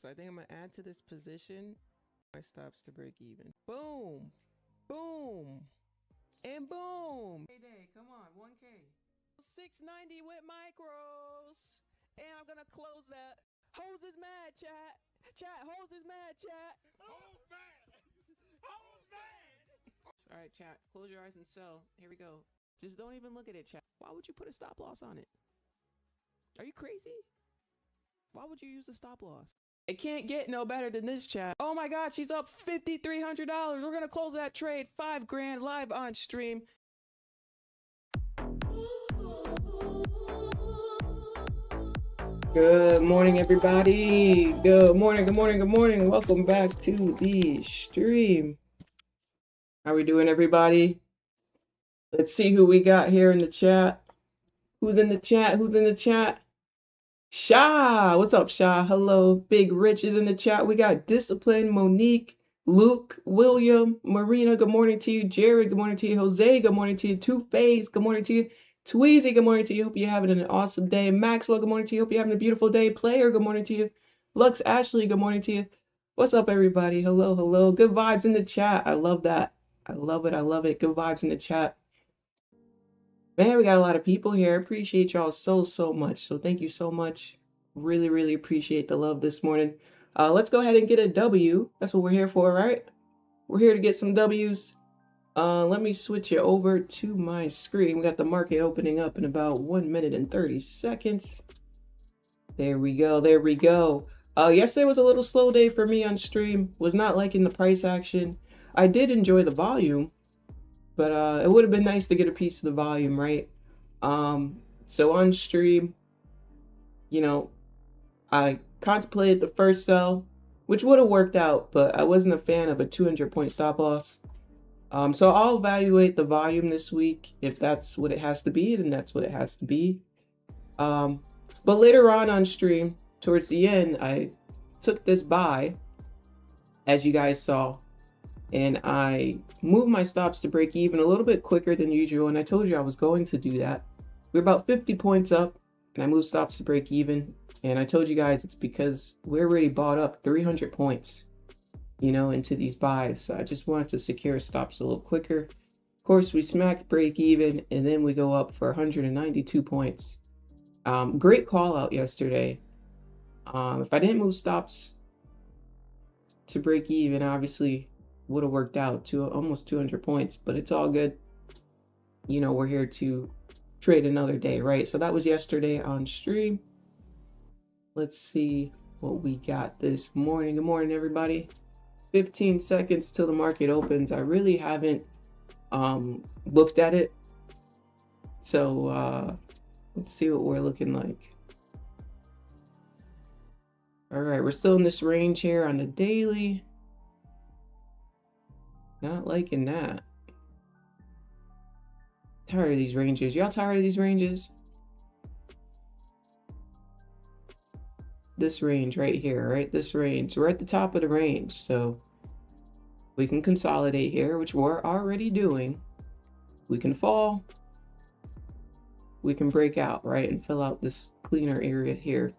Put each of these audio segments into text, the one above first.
So I think I'm going to add to this position my stops to break even. Boom, boom, and boom. Day, come on, 1K. 690 with micros. And I'm going to close that. Hose is mad, chat. Chat, hose is mad, chat. Hose mad. Hose mad. All right, chat, close your eyes and sell. Here we go. Just don't even look at it, chat. Why would you put a stop loss on it? Are you crazy? Why would you use a stop loss? It can't get no better than this, chat. Oh my God, she's up $5,300. We're gonna close that trade. $5,000 live on stream. Good morning, everybody. Good morning, good morning, good morning. Welcome back to the stream. How we doing, everybody? Let's see who we got here in the chat. Who's in the chat? Who's in the chat? Sha, what's up, Sha? Hello. Big Rich is in the chat. We got Discipline, Monique, Luke, William, Marina, good morning to you. Jared, good morning to you. Jose, good morning to you. Two-Face, good morning to you. Tweezy, good morning to you. Hope you're having an awesome day. Maxwell, good morning to you. Hope you're having a beautiful day. Player, good morning to you. Lux Ashley, good morning to you. What's up, everybody? Hello, hello. Good vibes in the chat. I love that. I love it. I love it. Good vibes in the chat. Man, we got a lot of people here. I appreciate y'all so much. So thank you so much. Really appreciate the love this morning. Let's go ahead and get a W. That's what we're here for, right? We're here to get some W's. Let me switch it over to my screen. We got the market opening up in about 1 minute and 30 seconds. There we go. There we go. Yesterday was a little slow day for me on stream. Was not liking the price action. I did enjoy the volume. But it would have been nice to get a piece of the volume, right? So on stream, you know, I contemplated the first sell, which would have worked out, but I wasn't a fan of a 200-point stop loss. So I'll evaluate the volume this week. If that's what it has to be, then that's what it has to be. But later on stream, towards the end, I took this buy, as you guys saw. And I moved my stops to break even a little bit quicker than usual, and I told you I was going to do that. We're about 50 points up, and I moved stops to break even, and I told you guys it's because we already bought up 300 points, you know, into these buys, so I just wanted to secure stops a little quicker. Of course, we smacked break even, and then we go up for 192 points. Great call out yesterday. If I didn't move stops to break even, obviously would have worked out to almost 200 points, but it's all good. You know, we're here to trade another day, right? So that was yesterday on stream. Let's see what we got this morning. Good morning, everybody. 15 seconds till the market opens. I really haven't looked at it. So let's see what we're looking like. All right, we're still in this range here on the daily. Not liking that. Tired of these ranges. Y'all tired of these ranges? This range right here, right? This range. We're at the top of the range, so we can consolidate here, which we're already doing. We can fall. We can break out, right? And fill out this cleaner area here.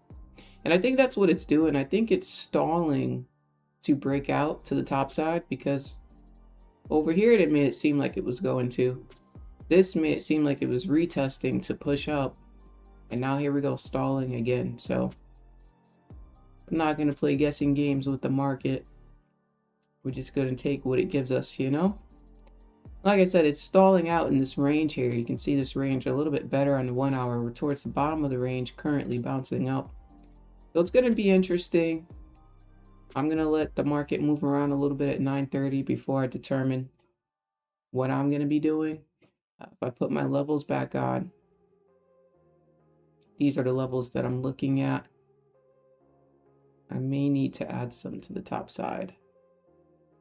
And I think that's what it's doing. I think it's stalling to break out to the top side because over here, it made it seem like it was going to. This made it seem like it was retesting to push up. And now here we go, stalling again. So I'm not going to play guessing games with the market. We're just going to take what it gives us, you know? Like I said, it's stalling out in this range here. You can see this range a little bit better on the 1 hour. We're towards the bottom of the range, currently bouncing up. So it's going to be interesting. I'm going to let the market move around a little bit at 9:30 before I determine what I'm going to be doing. If I put my levels back on, these are the levels that I'm looking at. I may need to add some to the top side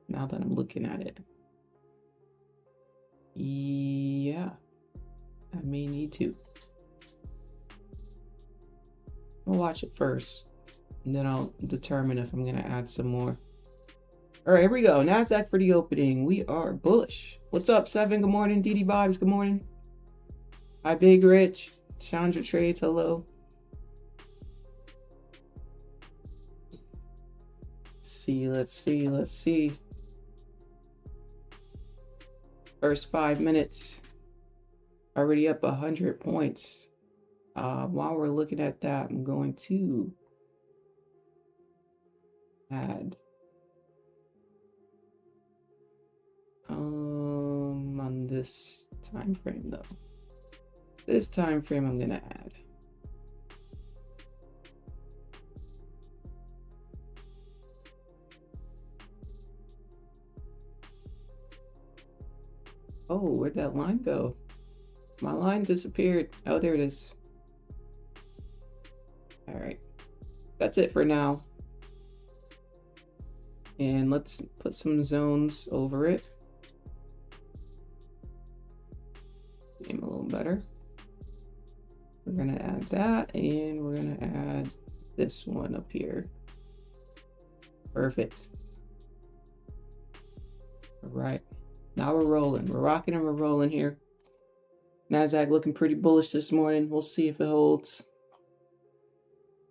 now that I'm looking at it. Yeah, I may need to. I'll watch it first, and then I'll determine if I'm going to add some more. All right, here we go. Nasdaq for the opening. We are bullish. What's up, Seven? Good morning. DD Vibes, good morning. Hi, Big Rich. Chandra Trades, hello. see. First 5 minutes, already up 100 points. While we're looking at that, I'm going to add on this time frame though. This time frame I'm gonna add. Oh, where'd that line go? My line disappeared. Oh, there it is. All right, that's it for now. And let's put some zones over it. Aim a little better. We're gonna add that, and we're gonna add this one up here. Perfect. All right, now we're rolling. We're rocking and we're rolling here. Nasdaq looking pretty bullish this morning. We'll see if it holds.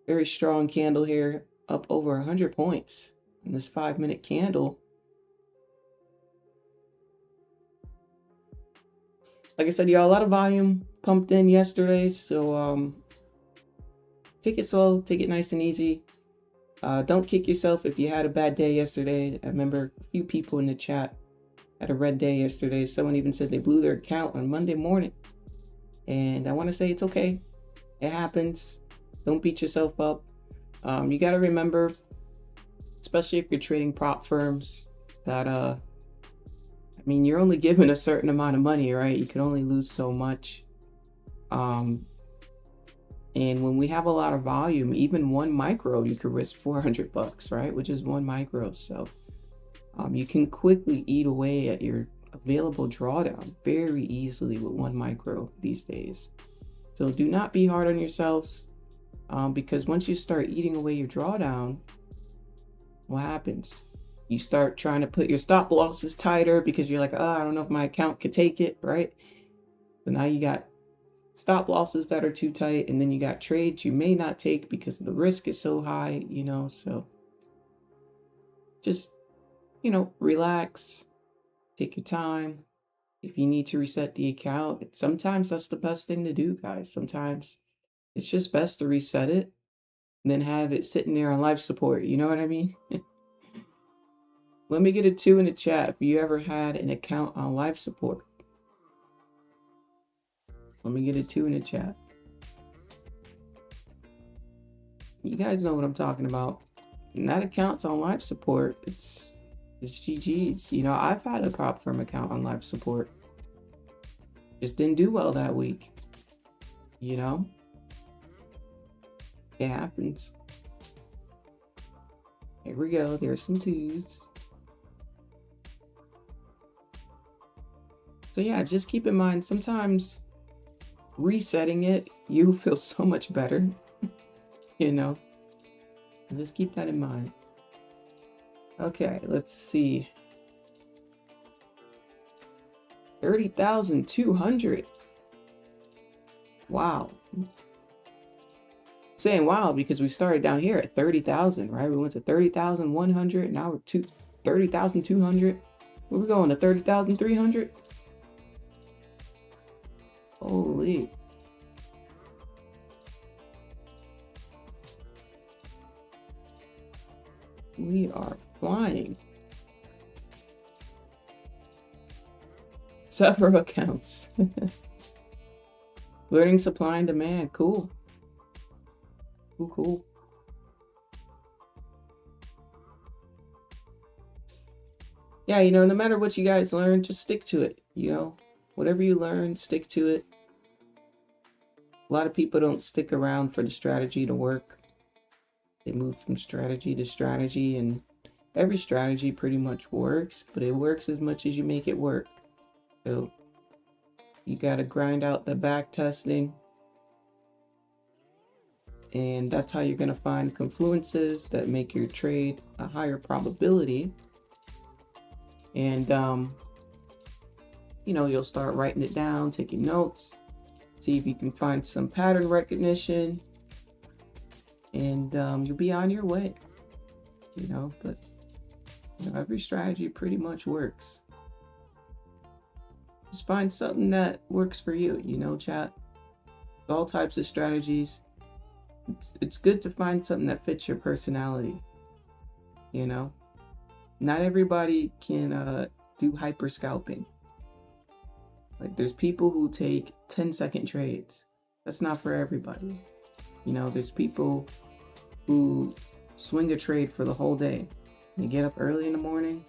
Very strong candle here, up over 100 points in this 5-minute candle. Like I said, y'all, a lot of volume pumped in yesterday, so take it slow, take it nice and easy. Don't kick yourself if you had a bad day yesterday. I remember a few people in the chat had a red day yesterday. Someone even said they blew their account on Monday morning. And I want to say it's okay. It happens. Don't beat yourself up. You got to remember, especially if you're trading prop firms, that I mean, you're only given a certain amount of money, right? You can only lose so much. And when we have a lot of volume, even one micro, you could risk $400, right? Which is one micro. So you can quickly eat away at your available drawdown very easily with one micro these days. So do not be hard on yourselves, because once you start eating away your drawdown, what happens? You start trying to put your stop losses tighter because you're like, oh, I don't know if my account could take it, right? So now you got stop losses that are too tight, and then you got trades you may not take because the risk is so high, you know. So just, you know, relax, take your time. If you need to reset the account, sometimes that's the best thing to do, guys. Sometimes it's just best to reset it and then have it sitting there on life support. You know what I mean? Let me get a 2 in the chat if you ever had an account on life support. Let me get a 2 in the chat. You guys know what I'm talking about. And that account's on life support. It's GG's. You know, I've had a prop firm account on life support. Just didn't do well that week. You know? It happens. Here we go. There's some 2s. So yeah, just keep in mind, sometimes resetting it, you feel so much better. You know? Just keep that in mind. Okay, let's see. 30,200. Wow. Saying wow because we started down here at 30,000, right? We went to 30,100. Now we're to 30,200. Where we going to 30,300? Holy. We are flying. Several accounts. Learning supply and demand. Cool. Cool. Yeah, you know, no matter what you guys learn, just stick to it. You know, whatever you learn, stick to it. A lot of people don't stick around for the strategy to work. They move from strategy to strategy, and every strategy pretty much works, but it works as much as you make it work. So you got to grind out the back testing, and that's how you're going to find confluences that make your trade a higher probability. And you know, you'll start writing it down, taking notes, see if you can find some pattern recognition, and you'll be on your way, you know. But Every strategy pretty much works. Just find something that works for you, chat. All types of strategies. It's good to find something that fits your personality. Not everybody can do hyper scalping. Like, there's people who take 10-second trades. That's not for everybody. There's people who swing a trade for the whole day. They get up early in the morning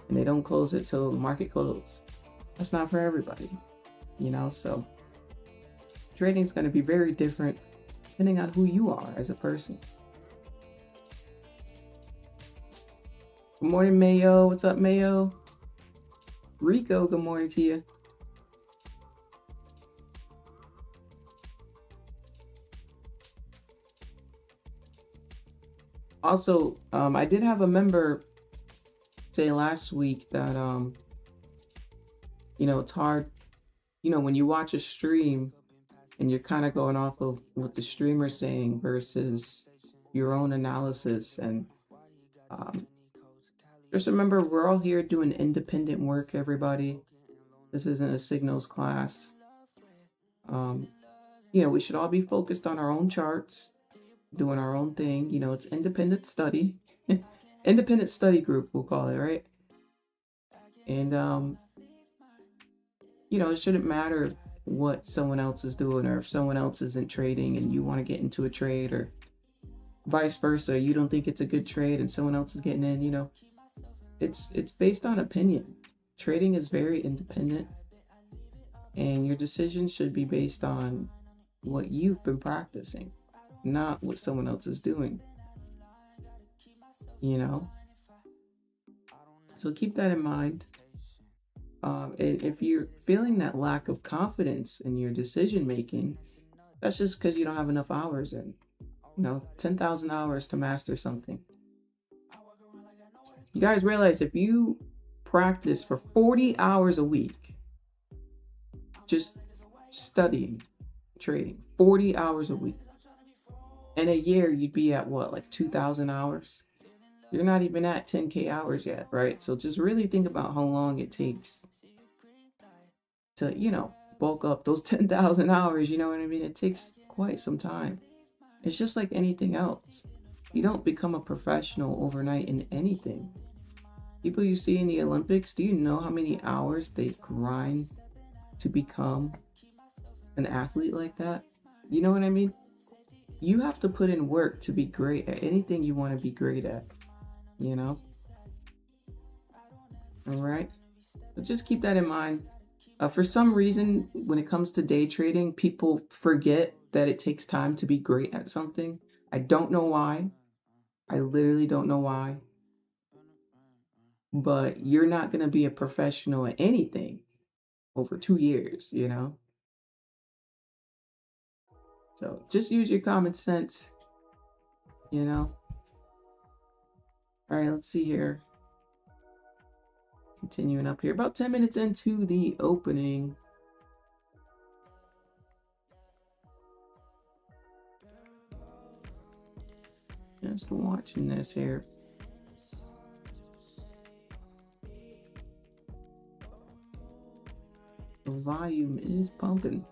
and they don't close it till the market closes. That's not for everybody. So trading is going to be very different depending on who you are as a person. Good morning, Mayo. What's up, Mayo? Rico, good morning to you. Also, I did have a member say last week that, it's hard, when you watch a stream and you're kind of going off of what the streamer's saying versus your own analysis. And just remember, we're all here doing independent work, everybody. This isn't a signals class. We should all be focused on our own charts, doing our own thing. It's independent study. Independent study group, we'll call it, right? And it shouldn't matter what someone else is doing, or if someone else isn't trading and you want to get into a trade, or vice versa, you don't think it's a good trade and someone else is getting in. It's based on opinion. Trading is very independent, and your decisions should be based on what you've been practicing, not what someone else is doing. So keep that in mind. And if you're feeling that lack of confidence in your decision making, that's just because you don't have enough hours in. 10,000 hours to master something. You guys realize if you practice for 40 hours a week, just studying, trading, 40 hours a week, in a year you'd be at what, like 2,000 hours? You're not even at 10K hours yet, right? So just really think about how long it takes to, bulk up those 10,000 hours. You know what I mean? It takes quite some time. It's just like anything else. You don't become a professional overnight in anything. People you see in the Olympics, do you know how many hours they grind to become an athlete like that? You know what I mean? You have to put in work to be great at anything you want to be great at, All right? But just keep that in mind. For some reason, when it comes to day trading, people forget that it takes time to be great at something. I don't know why. I literally don't know why. But you're not going to be a professional at anything over 2 years, So just use your common sense, All right, let's see here. Continuing up here, about 10 minutes into the opening. Just watching this here. The volume is pumping.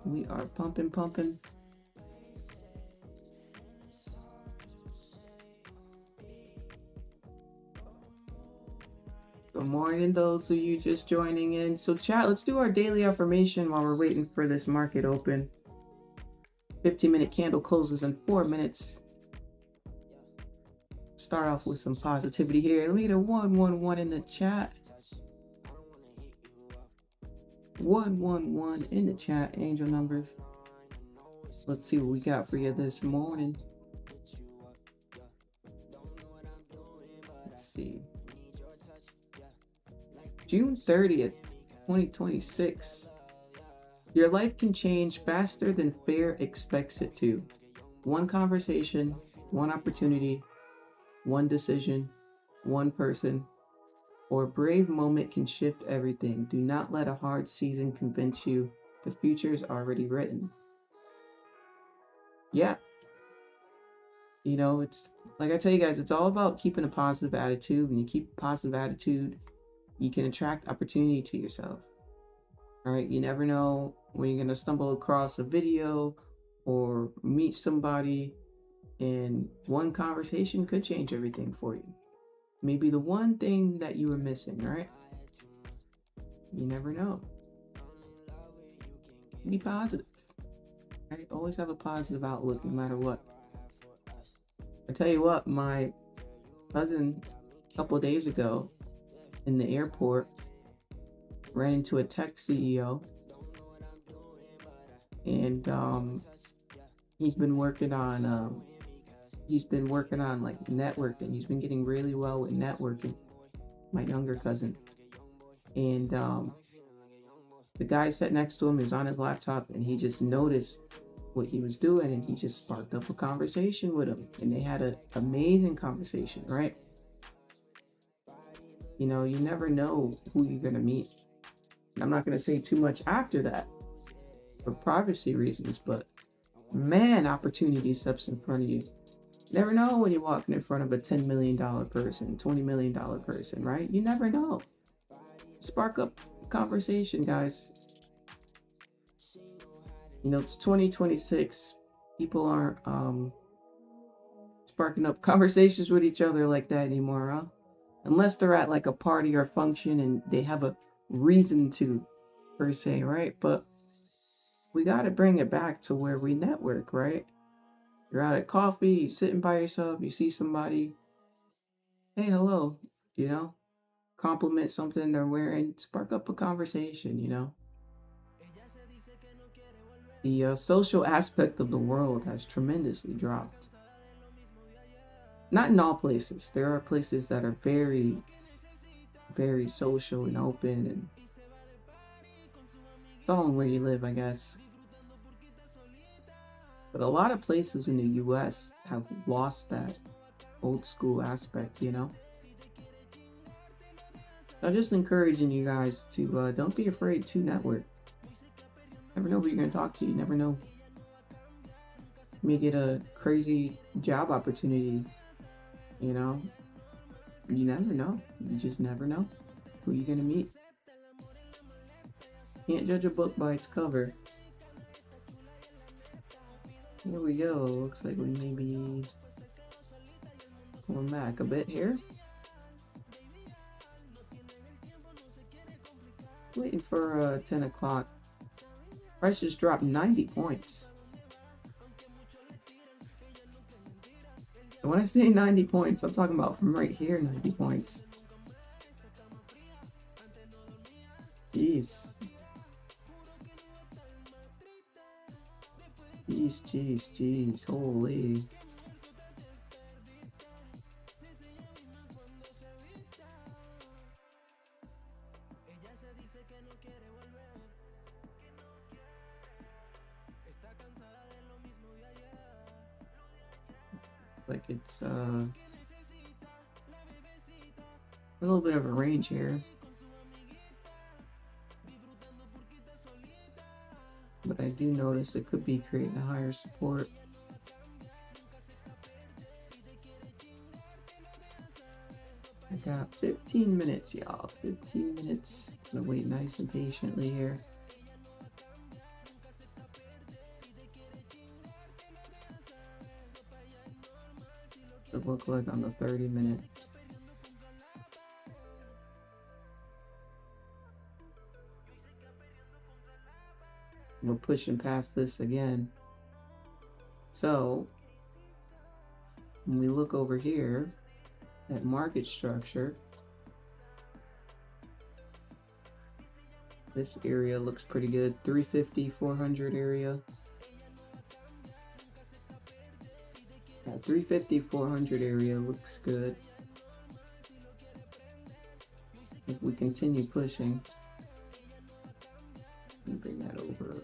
We are pumping. Good morning, those of you just joining in. So chat, let's do our daily affirmation while we're waiting for this market open. 15-minute candle closes in 4 minutes. Start off with some positivity here. Let me get a 111 in the chat. 111 in the chat, angel numbers. Let's see what we got for you this morning. Let's see. June 30th, 2026. Your life can change faster than fear expects it to. One conversation, one opportunity, one decision, one person, or a brave moment can shift everything. Do not let a hard season convince you the future is already written. Yeah, You know, it's like I tell you guys, it's all about keeping a positive attitude. When you keep a positive attitude, you can attract opportunity to yourself. All right, you never know when you're gonna stumble across a video or meet somebody, and one conversation could change everything for you. Maybe the one thing that you were missing, right? You never know. Be positive. Right? Always have a positive outlook no matter what. I tell you what, my cousin a couple of days ago in the airport ran into a tech CEO, and he's been working on like networking. He's been getting really well with networking. My younger cousin, and the guy sat next to him. He was on his laptop, and he just noticed what he was doing, and he just sparked up a conversation with him, and they had an amazing conversation, right? You know, you never know who you're gonna meet. I'm not gonna say too much after that for privacy reasons, but man, opportunity steps in front of you. You never know when you're walking in front of a $10 million person, $20 million person, right? You never know. Spark up conversation, guys. You know, it's 2026. People aren't sparking up conversations with each other like that anymore, huh? Unless they're at like a party or function and they have a reason to, per se, right? But we got to bring it back to where we network, right? You're out at coffee, you're sitting by yourself, you see somebody, hey, hello, you know, compliment something they're wearing, spark up a conversation, you know. The social aspect of the world has tremendously dropped. Not in all places. There are places that are very, very social and open, and it's all in where you live, I guess. But a lot of places in the US have lost that old school aspect, you know. I'm just encouraging you guys to don't be afraid to network. Never know who you're going to talk to. You never know. You may get a crazy job opportunity, you know. You never know. You just never know who you're going to meet. Can't judge a book by its cover. Here we go. Looks like we may be going back a bit here. Waiting for 10 o'clock. Price just dropped 90 points. And when I say 90 points, I'm talking about from right here, 90 points. Jeez. Jeez. Holy. Like it's a little bit of a range here, but I do notice it could be creating a higher support. I got 15 minutes, y'all. 15 minutes. I'm gonna wait nice and patiently here. It look like on the 30-minute. We're pushing past this again. So when we look over here at market structure, this area looks pretty good. 350, 400 area. That 350, 400 area looks good. If we continue pushing, let me bring that over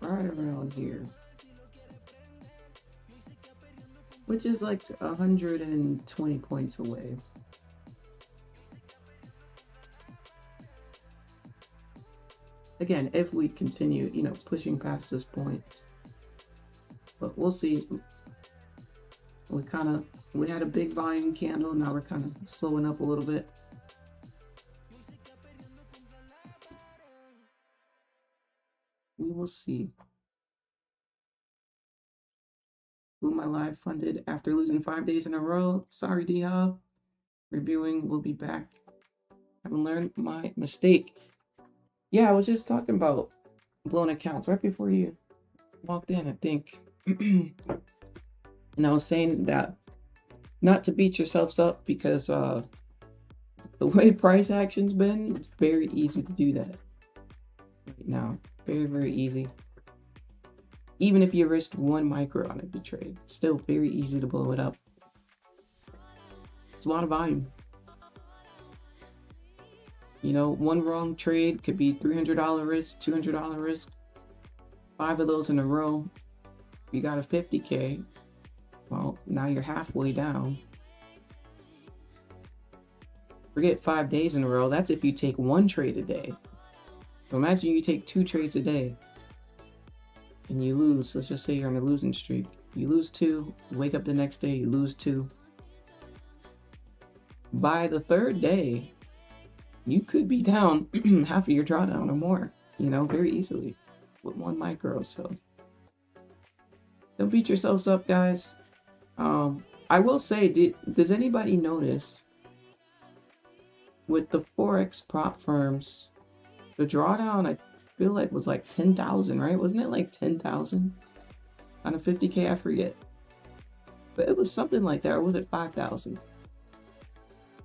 right around here, which is like 120 points away. Again, if we continue, you know, pushing past this point. but we'll see. We had a big volume candle. Now we're kind of slowing up a little bit. We will see. Who my live funded after losing 5 days in a row. Sorry, D-Hub. Reviewing. We'll be back. Haven't learned my mistake. Yeah, I was just talking about blown accounts right before you walked in, I think. And I was saying that not to beat yourselves up because the way price action's been, it's very easy to do that right now. Very, very easy. Even if you risked 1 micro on a good trade, it's still very easy to blow it up. It's a lot of volume. You know, 1 wrong trade could be $300 risk, $200 risk. 5 of those in a row. You got a 50K. Well, now you're halfway down. Forget 5 days in a row. That's if you take 1 trade a day. So imagine you take 2 trades a day and you lose. Let's just say you're on a losing streak. You lose 2, you wake up the next day, you lose 2. By the 3rd day, you could be down half of your drawdown or more, you know, very easily with 1 micro. So don't beat yourselves up, guys. I will say, does anybody notice with the Forex prop firms, the drawdown I feel like was like 10,000, right? Wasn't it like 10,000 on a 50K? I forget. But it was something like that, or was it 5,000?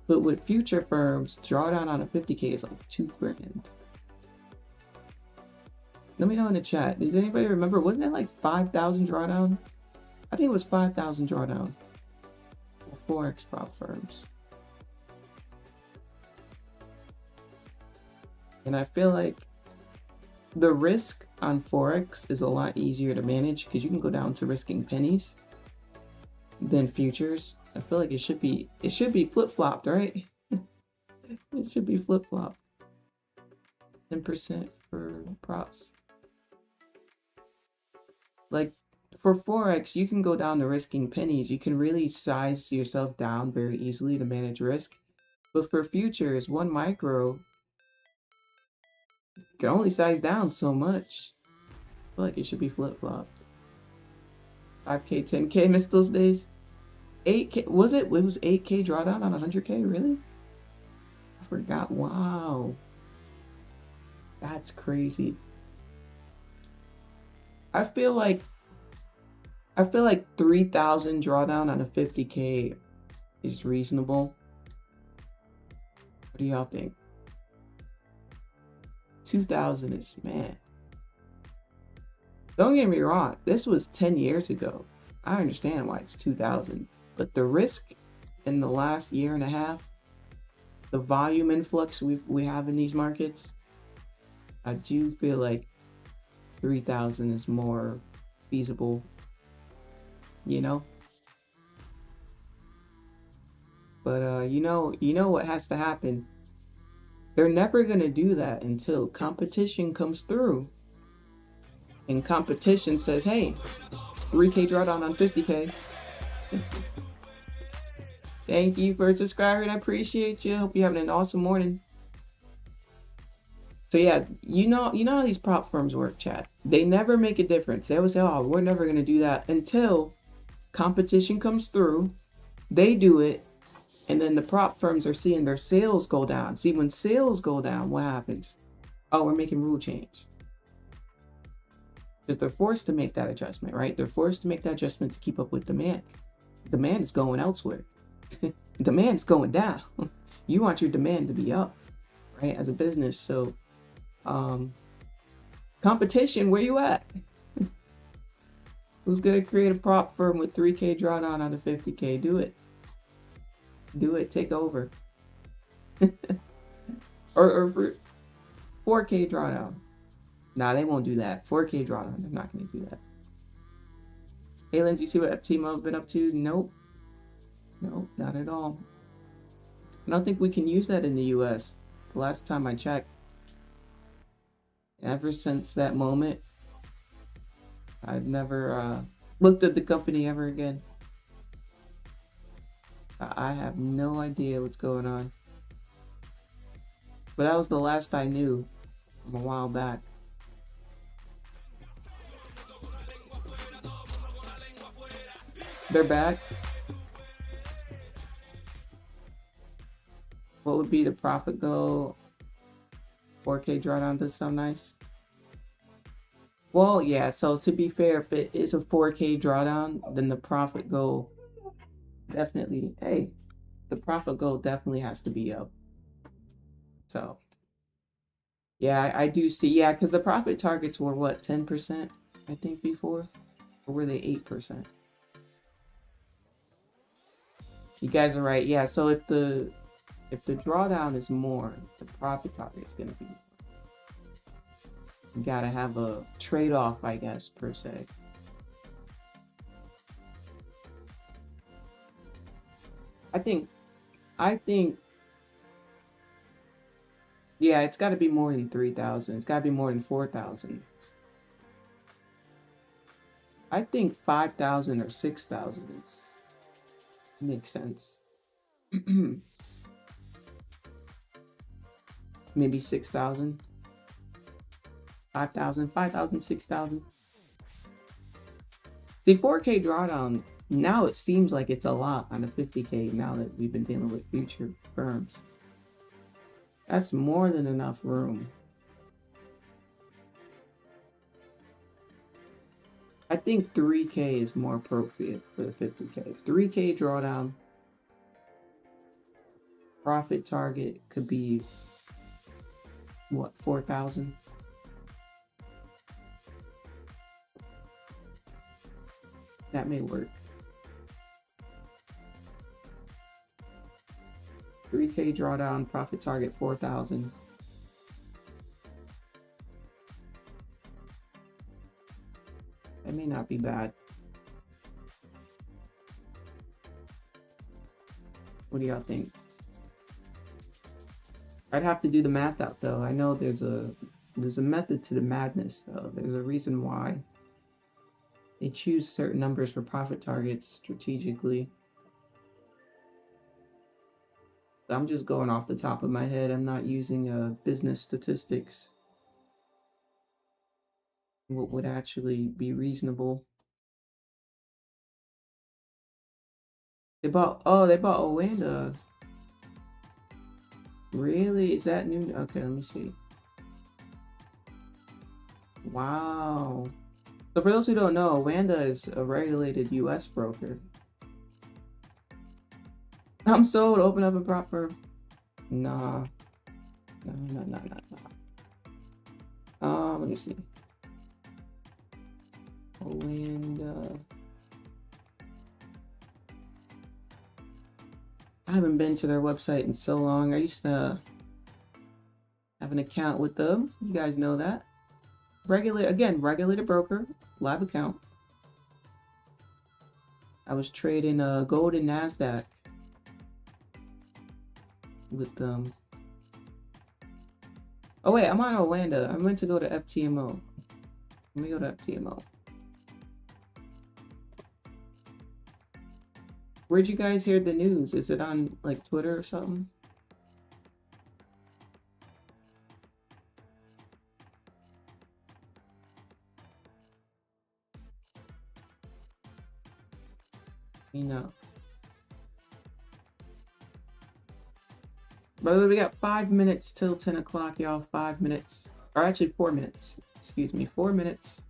But with future firms, drawdown on a 50K is like 2 grand. Let me know in the chat. Does anybody remember? Wasn't it like 5,000 drawdown? I think it was 5,000 drawdown for Forex prop firms. And I feel like the risk on Forex is a lot easier to manage because you can go down to risking pennies than futures. I feel like it should be flip-flopped, right? It should be flip-flopped. 10% for props. Like for Forex, you can go down to risking pennies. You can really size yourself down very easily to manage risk. But for futures, 1 micro, you can only size down so much. I feel like it should be flip-flopped. 5K, 10K, missed those days. 8K, was it? It was 8K drawdown on 100K, really? I forgot. Wow. That's crazy. I feel like 3,000 drawdown on a 50K is reasonable. What do y'all think? 2,000 is, man. Don't get me wrong, this was 10 years ago. I understand why it's 2,000, but the risk in the last year and a half, the volume influx we have in these markets, I do feel like 3,000 is more feasible, you know. But you know what has to happen. They're never gonna do that until competition comes through, and competition says, "Hey, 3K drawdown on 50K." Thank you for subscribing. I appreciate you. Hope you're having an awesome morning. So yeah, you know how these prop firms work, chat. They never make a difference. They always say, "Oh, we're never gonna do that," until competition comes through. They do it, and then the prop firms are seeing their sales go down. See, when sales go down, what happens? Oh, we're making rule change. Because they're forced to make that adjustment, right? They're forced to make that adjustment to keep up with demand. Demand is going elsewhere. Demand is going down. You want your demand to be up, right? As a business. So, competition, where you at? Who's gonna create a prop firm with 3K drawdown on a 50K? Do it. Do it. Take over. or for 4K drawdown. Nah, they won't do that. 4K drawdown. They're not gonna do that. Hey, Lindsay, you see what FTMO have been up to? Nope. Nope, not at all. I don't think we can use that in the US. The last time I checked. Ever since that moment, I've never looked at the company ever again. I have no idea what's going on. But that was the last I knew from a while back. They're back. What would be the profit goal? 4K drawdown does sound nice. Well, yeah, so to be fair, if it is a 4K drawdown, then the profit goal definitely, hey, the profit goal definitely has to be up. So, yeah, I do see, yeah, because the profit targets were what, 10%, I think, before? Or were they 8%? You guys are right. Yeah, so if the drawdown is more, the profit target is gonna be more. You gotta have a trade-off, I guess, per se. I think, yeah, it's gotta be more than 3,000. It's gotta be more than 4,000. I think 5,000 or 6,000 makes sense. Maybe 6,000, 5,000, 5,000, 6,000. See, 4K drawdown, now it seems like it's a lot on a 50K now that we've been dealing with future firms. That's more than enough room. I think 3K is more appropriate for the 50K. 3K drawdown. Profit target could be, what, 4,000? That may work. 3K drawdown, profit target 4,000. That may not be bad. What do y'all think? I'd have to do the math out though. I know there's a method to the madness though. There's a reason why they choose certain numbers for profit targets strategically. I'm just going off the top of my head. I'm not using business statistics. What would actually be reasonable? They bought Owanda. Really? Is that new? Okay, let me see. Wow. So for those who don't know, Owanda is a regulated US broker. I'm sold. Open up a prop firm. Nah. Nah. Let me see. Owanda. I haven't been to their website in so long. I used to have an account with them. You guys know that. Regulated broker, live account. I was trading gold and Nasdaq with them. Oh wait, I'm on Owanda. I meant to go to FTMO. Let me go to FTMO. Where'd you guys hear the news? Is it on like Twitter or something? You know. By the way, we got 5 minutes till 10 o'clock, y'all. 5 minutes. Or actually 4 minutes. Excuse me, 4 minutes.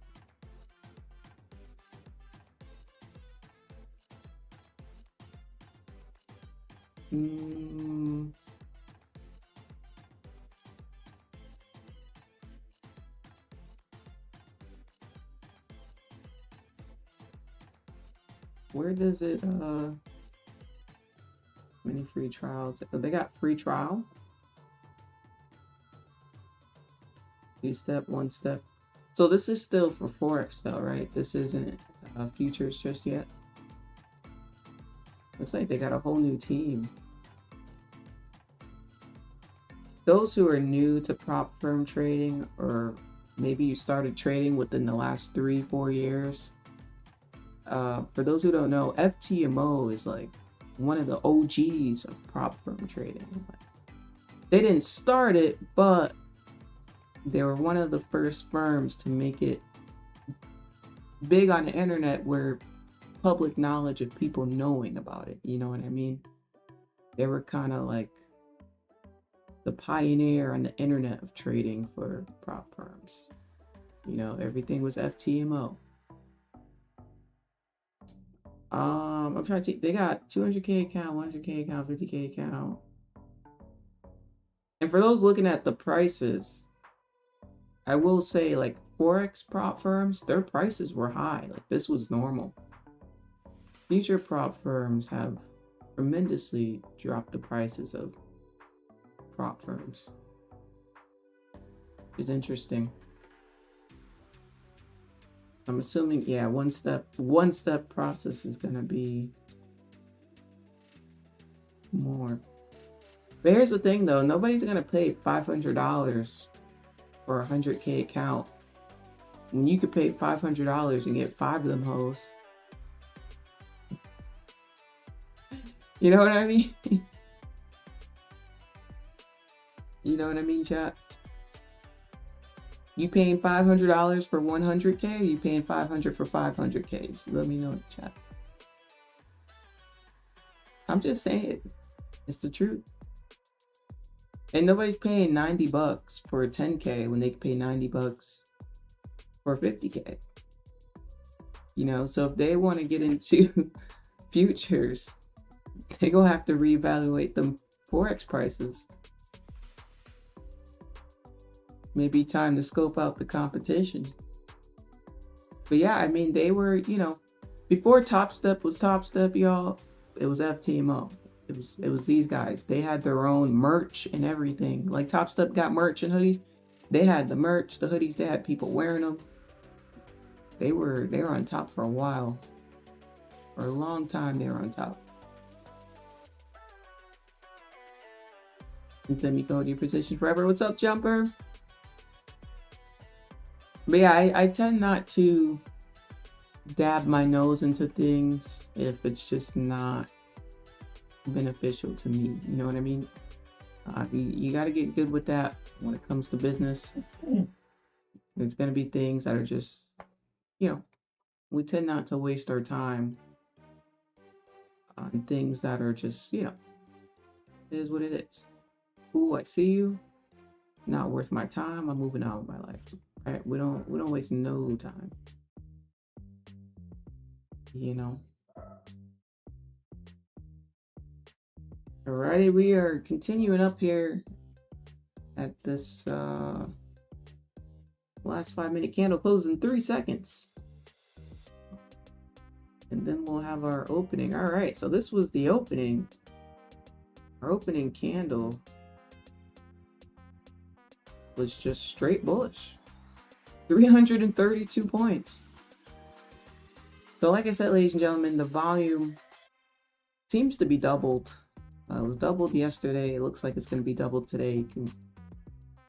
Where does it many free trials? They got free trial. 2-step, 1-step. So this is still for Forex though, right? This isn't futures just yet. Looks like they got a whole new team. Those who are new to prop firm trading, or maybe you started trading within the last 3-4 years, For those who don't know, FTMO is like one of the OGs of prop firm trading. They didn't start it, but they were one of the first firms to make it big on the internet, where public knowledge of people knowing about it. You know what I mean? They were kind of like the pioneer on the internet of trading for prop firms. You know, everything was FTMO. I'm trying to. They got 200K account, 100K account, 50K account. And for those looking at the prices, I will say, like, forex prop firms, their prices were high. Like, this was normal. Future prop firms have tremendously dropped the prices of prop firms. It's interesting. I'm assuming, yeah, one step process is gonna be more. But here's the thing, though, nobody's gonna pay $500 for a 100K account when you could pay $500 and get 5 of them hoes. You know what I mean? You know what I mean, chat? You paying $500 for 100K, or you paying 500 for 500Ks? Let me know in the chat. I'm just saying, it's the truth. And nobody's paying $90 for a 10K when they can pay $90 for 50K. You know, so if they want to get into futures, they gonna have to reevaluate them forex prices. Maybe time to scope out the competition. But yeah, I mean, they were, you know, before Top Step was Top Step, y'all, it was FTMO. It was these guys. They had their own merch and everything. Like, Top Step got merch and hoodies. They had the merch, the hoodies. They had people wearing them. They were on top for a while. For a long time, they were on top. And then you go to your position forever. What's up, Jumper? But yeah, I tend not to dab my nose into things if it's just not beneficial to me. You know what I mean? You got to get good with that when it comes to business. There's going to be things that are just, you know, we tend not to waste our time on things that are just, you know, it is what it is. Ooh, I see you. Not worth my time. I'm moving on with my life. Right? We don't waste no time. You know. Alrighty, we are continuing up here at this last 5-minute candle closes in 3 seconds. And then we'll have our opening. Alright, so this was the opening. Our opening candle was just straight bullish. 332 points. So like I said, ladies and gentlemen, the volume seems to be doubled. It was doubled yesterday. It looks like it's going to be doubled today.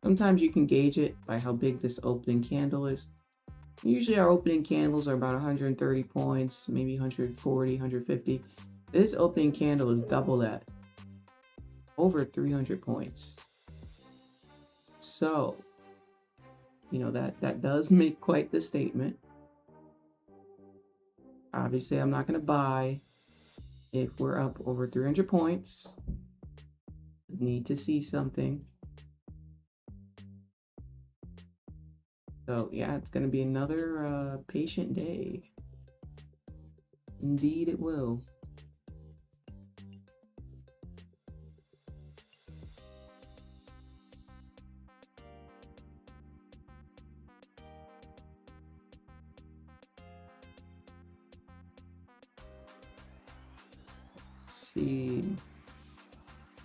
Sometimes you can gauge it by how big this opening candle is. Usually our opening candles are about 130 points, maybe 140, 150. This opening candle is double that. Over 300 points. So, you know, that does make quite the statement. Obviously, I'm not going to buy if we're up over 300 points. Need to see something. So, yeah, it's going to be another patient day. Indeed, it will. See,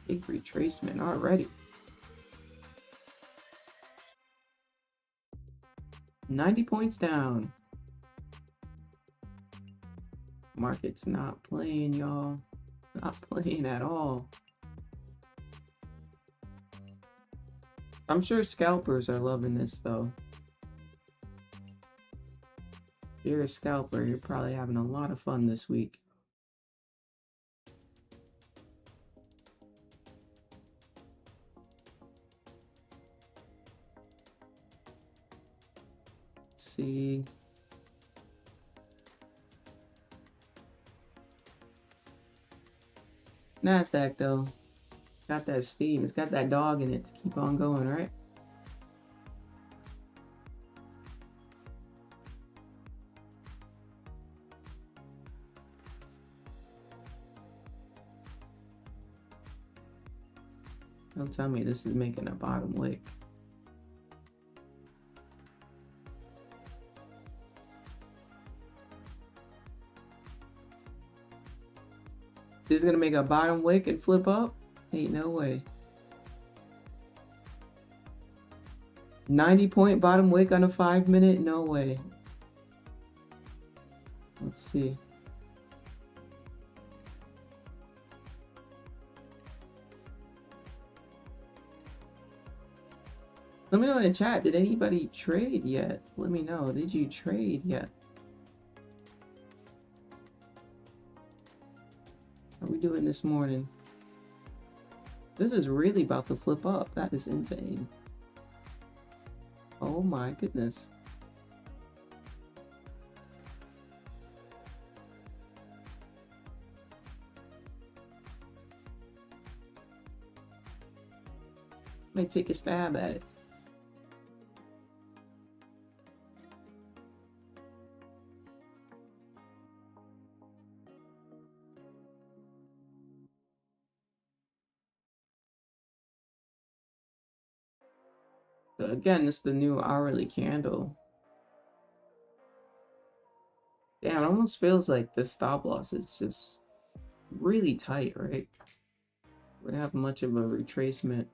big retracement already. 90 points down. Market's not playing, y'all. Not playing at all. I'm sure scalpers are loving this, though. you're a scalper, you're probably having a lot of fun this week. Let's see. Nasdaq though, got that steam. It's got that dog in it to keep on going, right? Don't tell me this is making a bottom wick. This is gonna make a bottom wick and flip up? Ain't no way. 90-point bottom wick on a 5-minute? No way. Let's see. Let me know in the chat, did anybody trade yet? Let me know, did you trade yet? How are we doing this morning? This is really about to flip up. That is insane. Oh my goodness. Might take a stab at it. So again, this is the new hourly candle. Damn, it almost feels like the stop loss is just really tight, right? We don't have much of a retracement.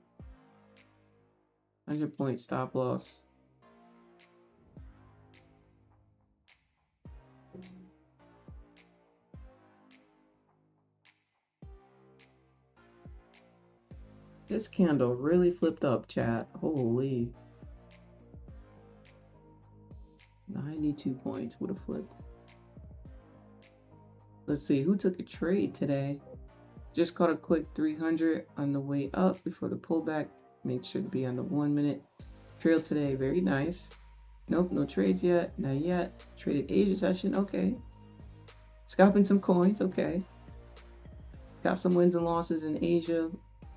100-point stop loss. This candle really flipped up, chat. Holy. 92 points would have flipped. Let's see, who took a trade today? Just caught a quick 300 on the way up before the pullback. Make sure to be on the 1 minute. Trail today, very nice. Nope, no trades yet, not yet. Traded Asia session, okay. Scalping some coins, okay. Got some wins and losses in Asia.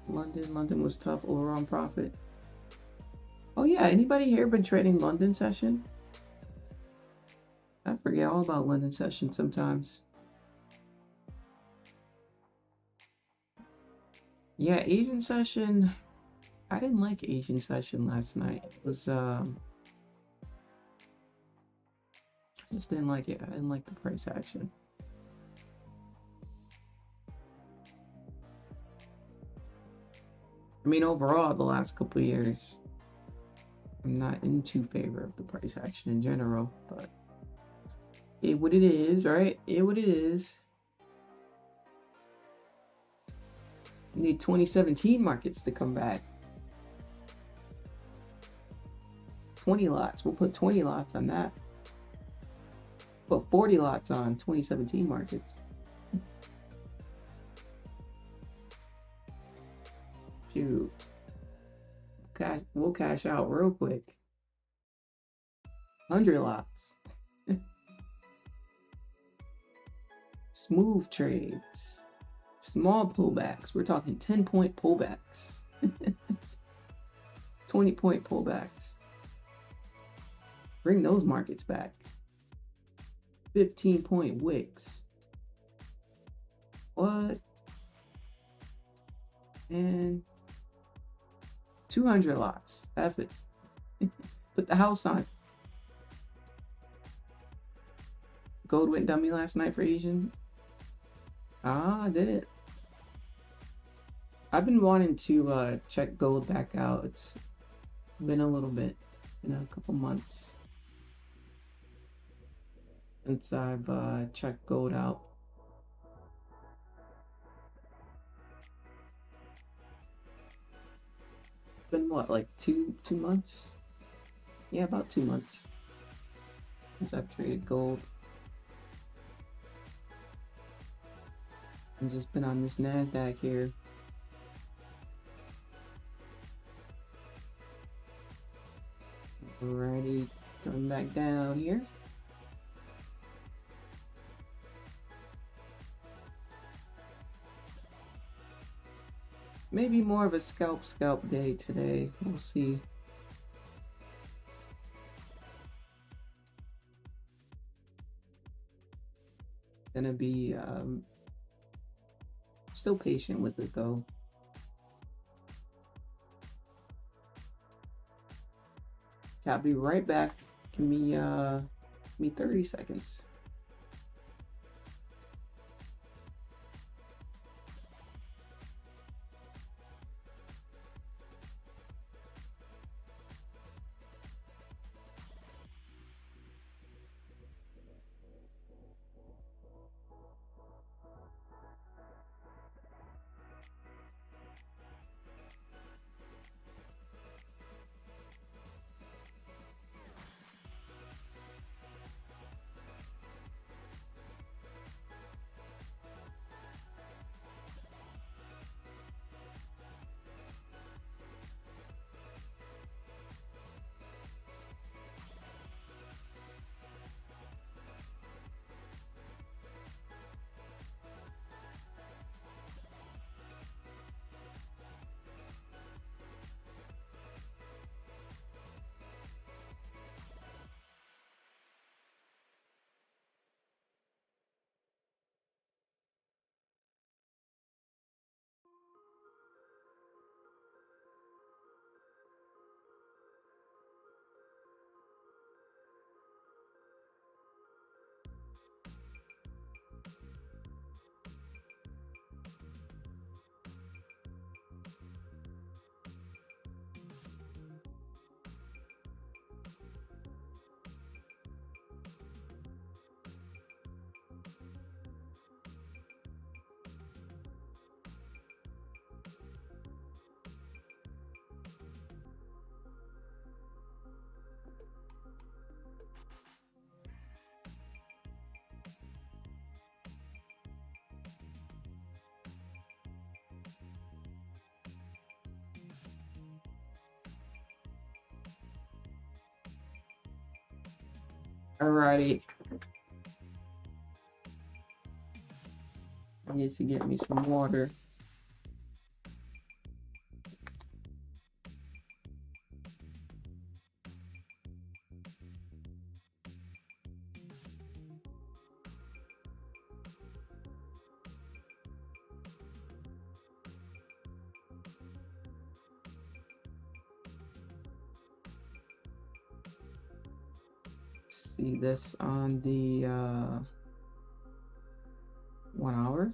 London was tough, overall profit. Oh yeah, anybody here been trading London session? I forget all about London session sometimes. Yeah, Asian session. I didn't like Asian session last night. It was I just didn't like it. I didn't like the price action. I mean, overall, the last couple of years, I'm not in too favor of the price action in general, but it what it is, right? It what it is. You need 2017 markets to come back. 20 lots. We'll put 20 lots on that. Put 40 lots on 2017 markets. Shoot. We'll cash out real quick. 100 lots. Smooth trades. Small pullbacks. We're talking 10-point pullbacks. 20-point pullbacks. Bring those markets back. 15-point wicks. What? And 200 lots. F it. Put the house on. Gold went dummy last night for Asian. Ah, did it. I've been wanting to check gold back out. It's been a little bit, a couple months since I've checked gold out. Been what, like two months? Yeah, about 2 months. since I've traded gold. I've just been on this Nasdaq here. Alrighty, coming back down here. Maybe more of a scalp day today. We'll see. Gonna be still patient with it though. I'll be right back. Give me 30 seconds. Alrighty. I need to get me some water. See this on the 1 hour.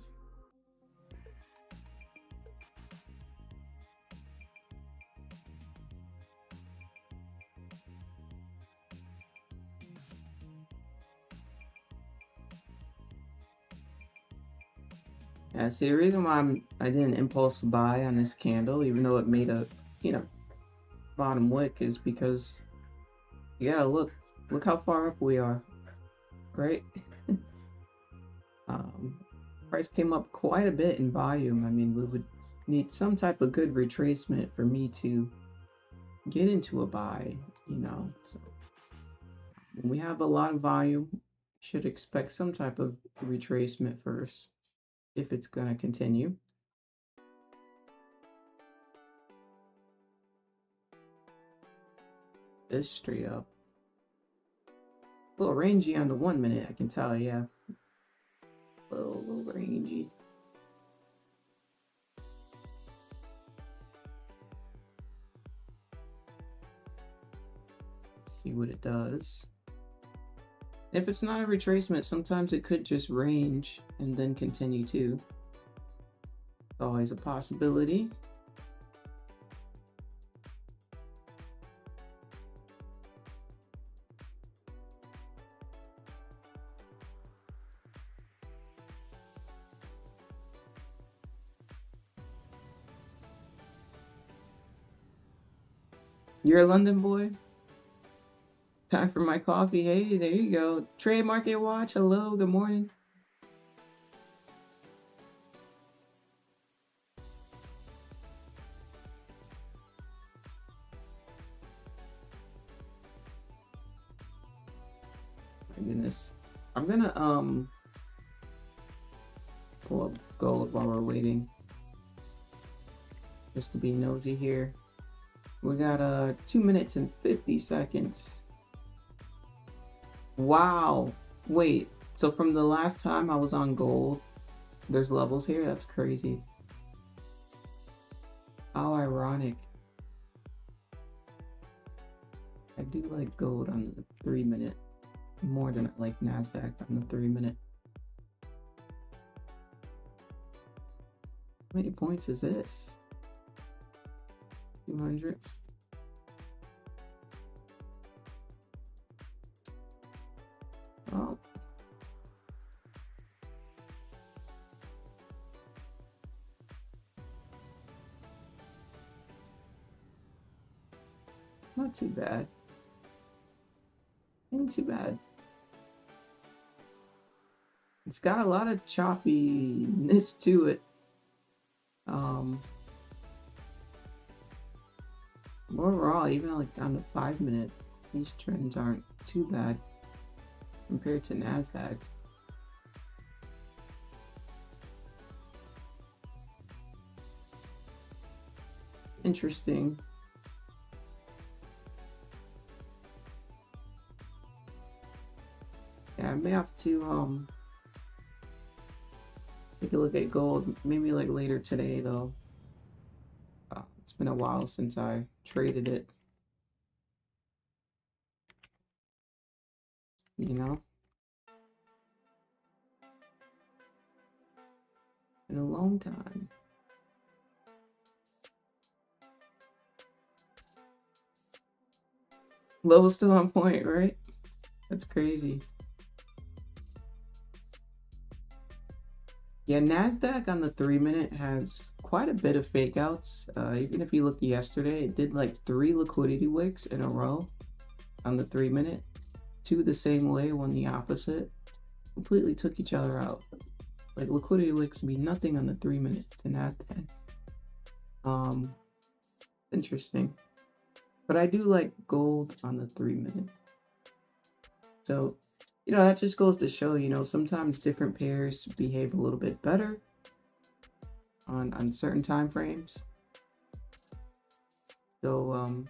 Yeah, see, the reason why I didn't impulse buy on this candle, even though it made a, bottom wick, is because you gotta look how far up we are, right? Price came up quite a bit in volume. I mean, we would need some type of good retracement for me to get into a buy, So when we have a lot of volume, should expect some type of retracement first if it's gonna continue. This straight up. A little rangy on the 1 minute, I can tell, yeah. A little rangy. See what it does. If it's not a retracement, sometimes it could just range and then continue too. Always a possibility. You're a London boy? Time for my coffee. Hey, there you go. Trade Market Watch. Hello, good morning. My goodness. I'm gonna pull up gold while we're waiting. Just to be nosy here. We got 2 minutes and 50 seconds. Wow. Wait, so from the last time I was on gold, there's levels here? That's crazy. How ironic. I do like gold on the 3 minute more than I like Nasdaq on the 3 minute. How many points is this? 200. Oh. Not too bad. Ain't too bad. It's got a lot of choppiness to it. Overall, even like down to 5 minute, these trends aren't too bad compared to Nasdaq. Interesting. Yeah, I may have to take a look at gold maybe like later today though. It's been a while since I traded it. You know? In a long time. Level still on point, right? That's crazy. Yeah, Nasdaq on the 3 minute has quite a bit of fake outs. Even if you looked yesterday, it did like 3 liquidity wicks in a row on the 3 minute. 2 the same way, 1 the opposite. Completely took each other out. Like liquidity wicks mean nothing on the 3 minute to Nasdaq. Interesting. But I do like gold on the 3 minute. So, that just goes to show, sometimes different pairs behave a little bit better on certain time frames. So,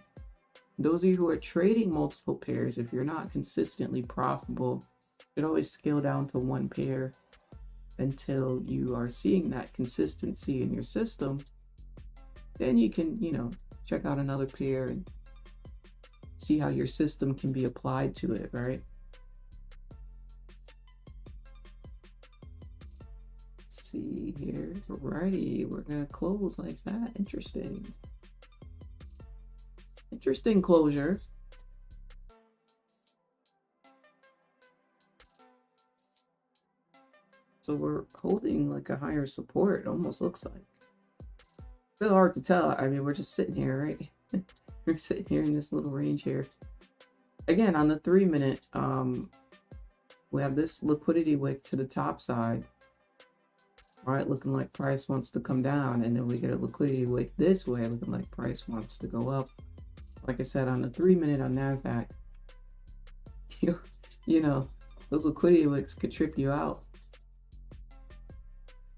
those of you who are trading multiple pairs, if you're not consistently profitable, you should always scale down to 1 pair until you are seeing that consistency in your system. Then you can, check out another pair and see how your system can be applied to it, right? Let's see here. Alrighty, we're gonna close like that. Interesting. Interesting closure. So we're holding like a higher support, it almost looks like. It's a little hard to tell. I mean, we're just sitting here, right? We're sitting here in this little range here. Again, on the 3 minute, we have this liquidity wick to the top side. All right, looking like price wants to come down, and then we get a liquidity wick this way, looking like price wants to go up. Like I said, on the 3 minute on Nasdaq, those liquidity wicks could trip you out.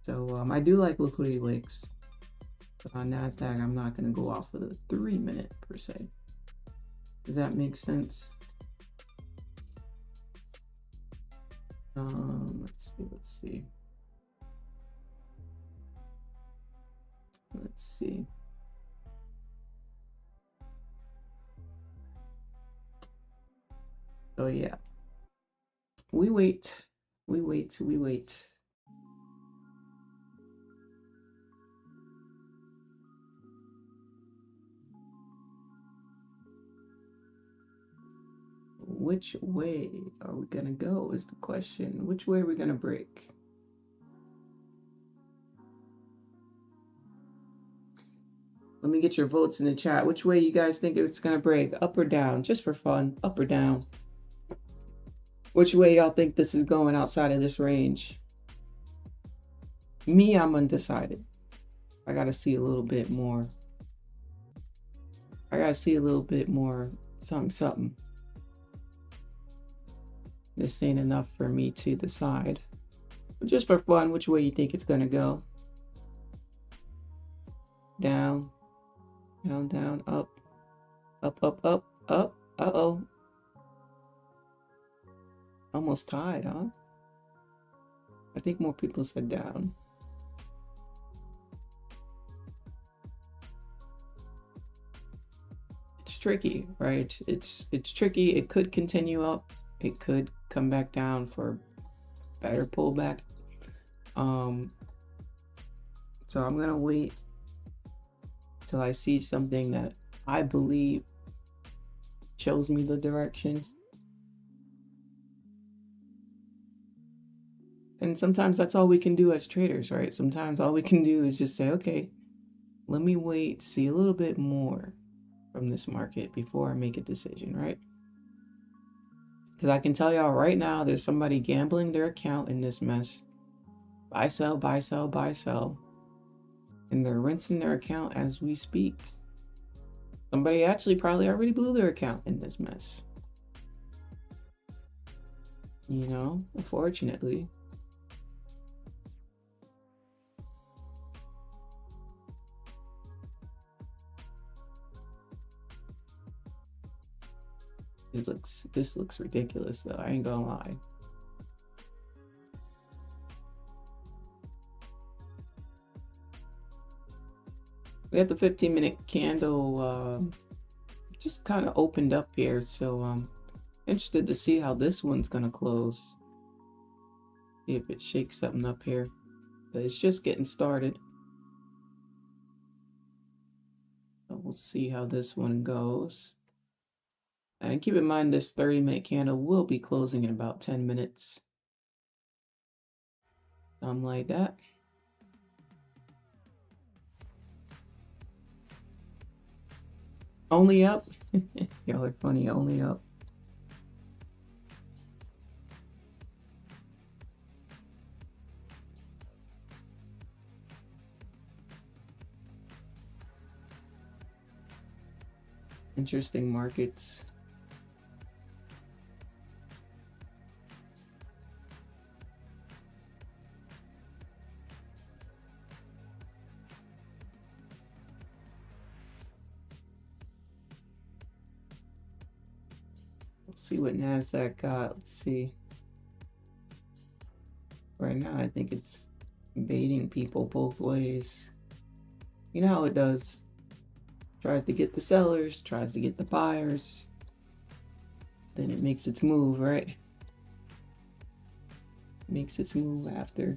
So I do like liquidity wicks. But on Nasdaq, I'm not going to go off of the 3 minute per se. Does that make sense? Let's see. So yeah, we wait. Which way are we gonna go is the question. Which way are we gonna break? Let me get your votes in the chat. Which way you guys think it's going to break? Up or down? Just for fun. Up or down? Which way y'all think this is going outside of this range? Me, I'm undecided. I got to see a little bit more. I got to see a little bit more something. This ain't enough for me to decide. But just for fun, which way you think it's going to go? Down, down, down, up, up, up, up, up. Uh-oh. Almost tied, huh? I think more people said down. It's tricky, right? It's tricky. It could continue up. It could come back down for better pullback. So I'm gonna wait till I see something that I believe shows me the direction. And sometimes that's all we can do as traders, right? Sometimes all we can do is just say, okay, let me wait to see a little bit more from this market before I make a decision, right? Because I can tell y'all right now, there's somebody gambling their account in this mess. Buy, sell, buy, sell, buy, sell. And they're rinsing their account as we speak. Somebody actually probably already blew their account in this mess. You know, unfortunately. This looks ridiculous though, I ain't gonna lie. We have the 15-minute candle just kind of opened up here, so I'm interested to see how this one's gonna close. See if it shakes something up here. But it's just getting started. So we'll see how this one goes. And keep in mind this 30-minute candle will be closing in about 10 minutes. Something like that. Only up. Y'all are funny, only up. Interesting markets. Let's see what Nasdaq got. Let's see. Right now, I think it's baiting people both ways. You know how it does. Tries to get the sellers, tries to get the buyers. Then it makes its move, right? Makes its move after.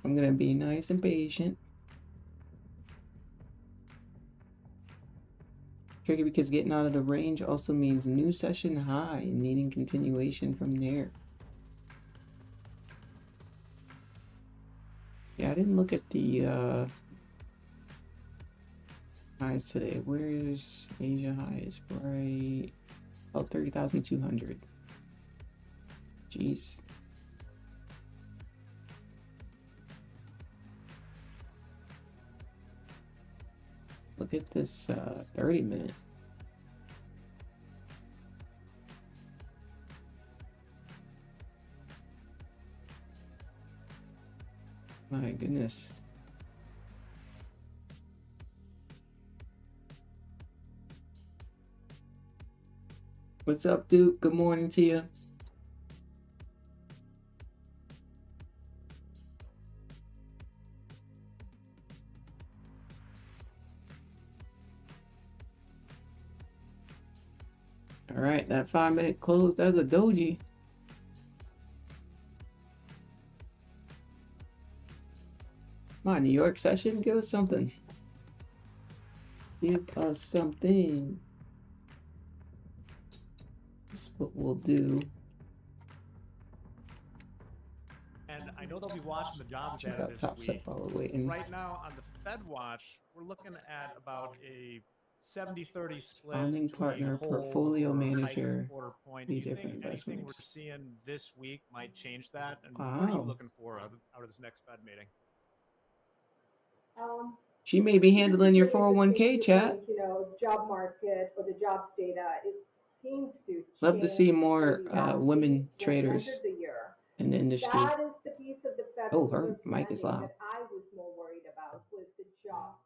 I'm gonna be nice and patient. Tricky because getting out of the range also means new session high and needing continuation from there. Yeah, I didn't look at the highs today. Where's Asia highs? Right, about 30,200. Jeez. Look at this 30-minute. My goodness. What's up, Duke? Good morning to you. All right, that 5-minute close, that's a doji. My New York session, give us something. Give us something. That's what we'll do. I know they'll be watching the jobs Check data out this top week. set while we're waiting. Right now on the Fed watch, we're looking at about a 70-30 split Founding between partner, hold portfolio or hike manager, quarter point. Do three you think different anything we're investments. seeing this week might change that? And Wow. what are you looking for out of this next Fed meeting? She may be handling your 401k, chat. You know, job market or the jobs data, it seems to Love to see more women the traders year. in the industry. That is the piece of the Federal Oh, her Reserve's mic is mandate loud. that I was more worried about was the jobs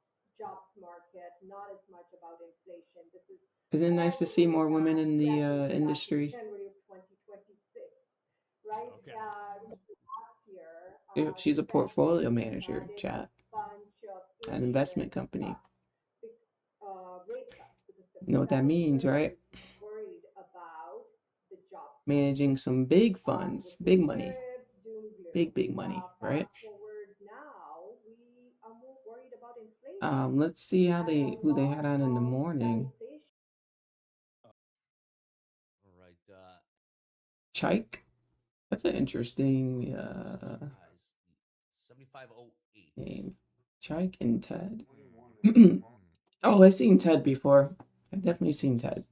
market, not as much about inflation. This is Isn't it nice to see more women in the industry? January of 2026, right? Okay. Last year, She's a portfolio manager, chat, bunch of an investment company. Rate cuts, because the You know what that means, right? worried about the jobs. Managing some big funds, big money, big money, right? Forward now, we are more worried about inflation. Let's see how who they had on in the morning. All right. Chike. That's an interesting 7508 name. Chike and Ted. Oh, I've seen Ted before. I've definitely seen Ted.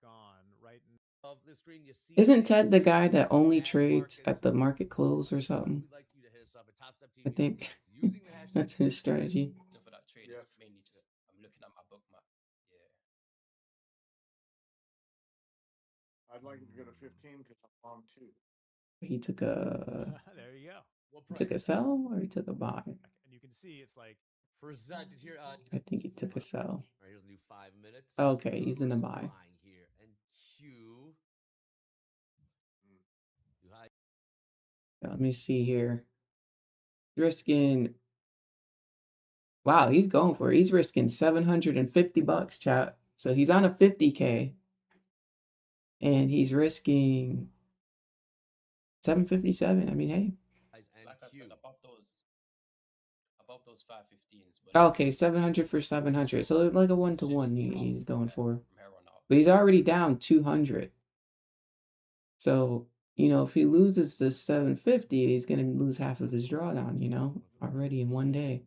Gone right of the screen. You see Isn't Ted the guy that only trades at the market close or something? We'd like you to hit us up at Top Step TV I think using the hashtag that's his strategy. So for that trade, it's mainly just I'm looking at my bookmark. Yeah. I'd like to go to 15 because I'm long too. He took a there you go. what he price? took a sell or he took a buy. And you can see it's like Presented here. I think he took a sell. All right, here's a new 5 minutes. Okay, he's in a buy. Buying here and Q. High. Let me see here. Risking. Wow, he's going for it. He's risking $750, chat. So he's on a 50K. And he's risking 757. I mean, hey. Like I said, above those 515s. Okay, 700 for 700. So like a 1-to-1 he's going for. From here on out. But he's already down 200. So, you know, if he loses this 750, he's going to lose half of his drawdown, you know, already in one day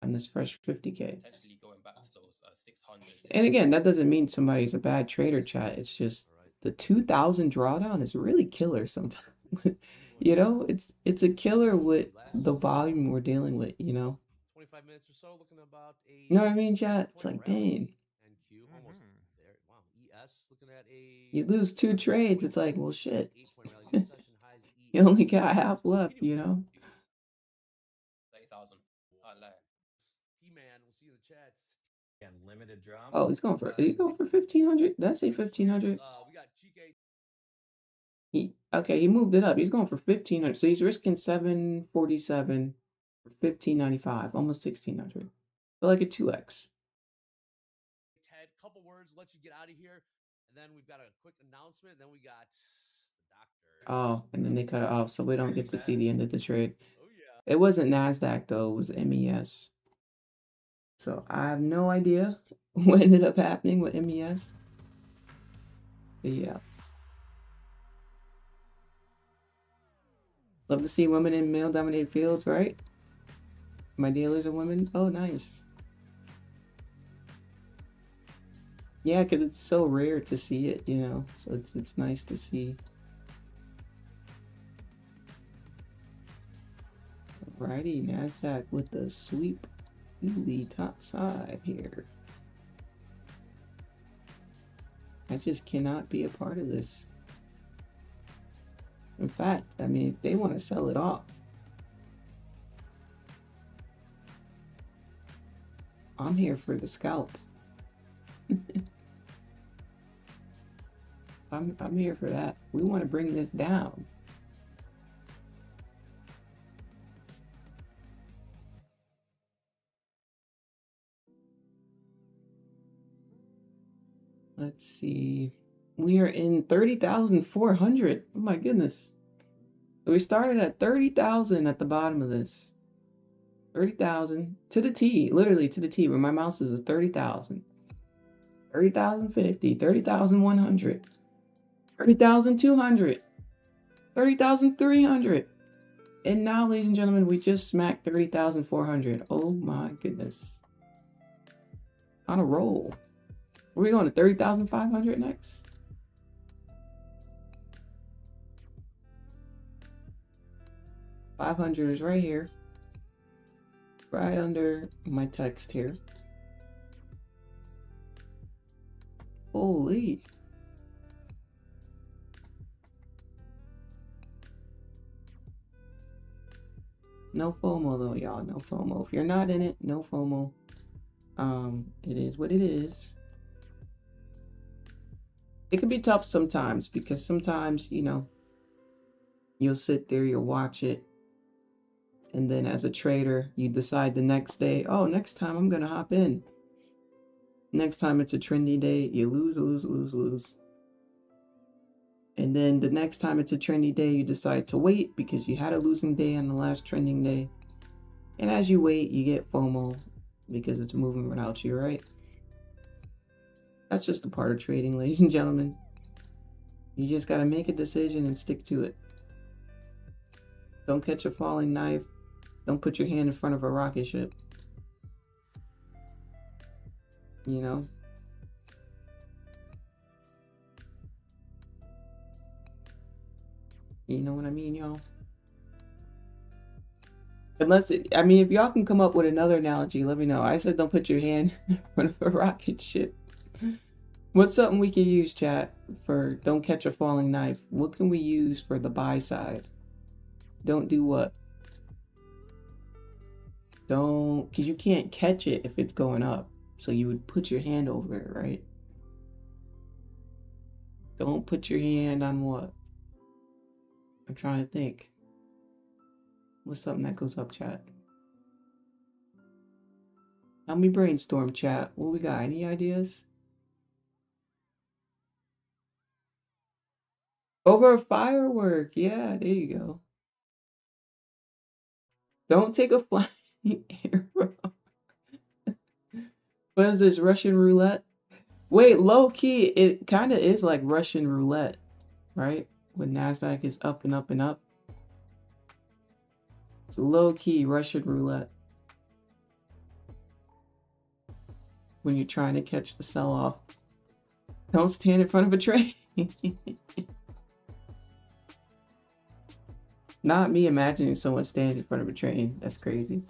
on this fresh 50K. Potentially going back to those 600s. And again, that doesn't mean somebody's a bad trader, chat. It's just the 2,000 drawdown is really killer sometimes. You know, it's a killer with the volume we're dealing with, you know. 25 minutes or so, looking about a. You know what I mean, chat? It's like, dang. And Q almost there. Wow. ES looking at a. You lose 2 trades, it's like, well, shit. You only got half left, you know. 30,000. T-Man, we'll see you in the chats. And limited drop. Oh, he's going for 1,500. Did I say 1,500? We got Chike. He moved it up. He's going for 1,500. So he's risking 747 for 1,595, almost 1,600. So like a 2x. Ted, couple words, let you get out of here, and then we've got a quick announcement. Then we got the doctor. Oh, and then they cut it off, so we don't get to see the end of the trade. Oh yeah. It wasn't Nasdaq though. It was MES. So I have no idea what ended up happening with MES. But yeah. Love to see women in male-dominated fields, right? My dealers are women. Oh, nice. Yeah, because it's so rare to see it, you know. So it's nice to see. Alrighty, Nasdaq with the sweep the top side here. I just cannot be a part of this. In fact, I mean, if they want to sell it off, I'm here for the scalp. I'm here for that. We want to bring this down. Let's see. We are in 30,400. Oh my goodness. We started at 30,000 at the bottom of this. 30,000 to the T, literally to the T, where my mouse is 30,000. 30,050, 30,100, 30,200, 30,300, And now, ladies and gentlemen, we just smacked 30,400. Oh my goodness. On a roll. Are we going to 30,500 next? $500 is right here. Right under my text here. Holy. No FOMO though, y'all. No FOMO. If you're not in it, no FOMO. It is what it is. It can be tough sometimes because sometimes, you know, you'll sit there, you'll watch it, and then as a trader, you decide the next day, oh, next time I'm gonna hop in. Next time it's a trendy day, you lose. And then the next time it's a trendy day, you decide to wait because you had a losing day on the last trending day. And as you wait, you get FOMO because it's moving without you, right? That's just a part of trading, ladies and gentlemen. You just gotta make a decision and stick to it. Don't catch a falling knife. Don't put your hand in front of a rocket ship. You know? You know what I mean, y'all? Unless if y'all can come up with another analogy, let me know. I said don't put your hand in front of a rocket ship. What's something we can use, chat, for don't catch a falling knife? What can we use for the buy side? Don't do what? Don't, because you can't catch it if it's going up. So you would put your hand over it, right? Don't put your hand on what? I'm trying to think. What's something that goes up, chat? Help me brainstorm, chat. What we got? Any ideas? Over a firework. Yeah, there you go. Don't take a flying arrow. What is this, Russian roulette? Wait, low key, it kind of is like Russian roulette, right? When Nasdaq is up and up and up. It's low key Russian roulette. When you're trying to catch the sell off. Don't stand in front of a train. Not me imagining someone standing in front of a train. That's crazy.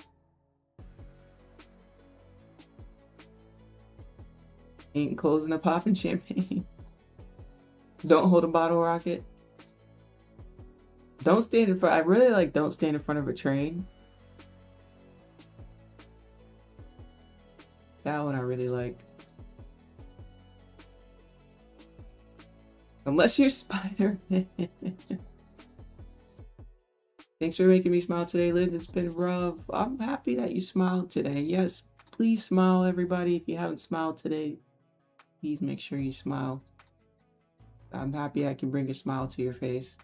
Ain't closing a popping champagne. Don't hold a bottle rocket. Don't stand in front. I really like don't stand in front of a train. That one I really like. Unless you're Spider-Man. Thanks for making me smile today, Liz. It's been rough. I'm happy that you smiled today. Yes, please smile, everybody. If you haven't smiled today, please make sure you smile. I'm happy I can bring a smile to your face.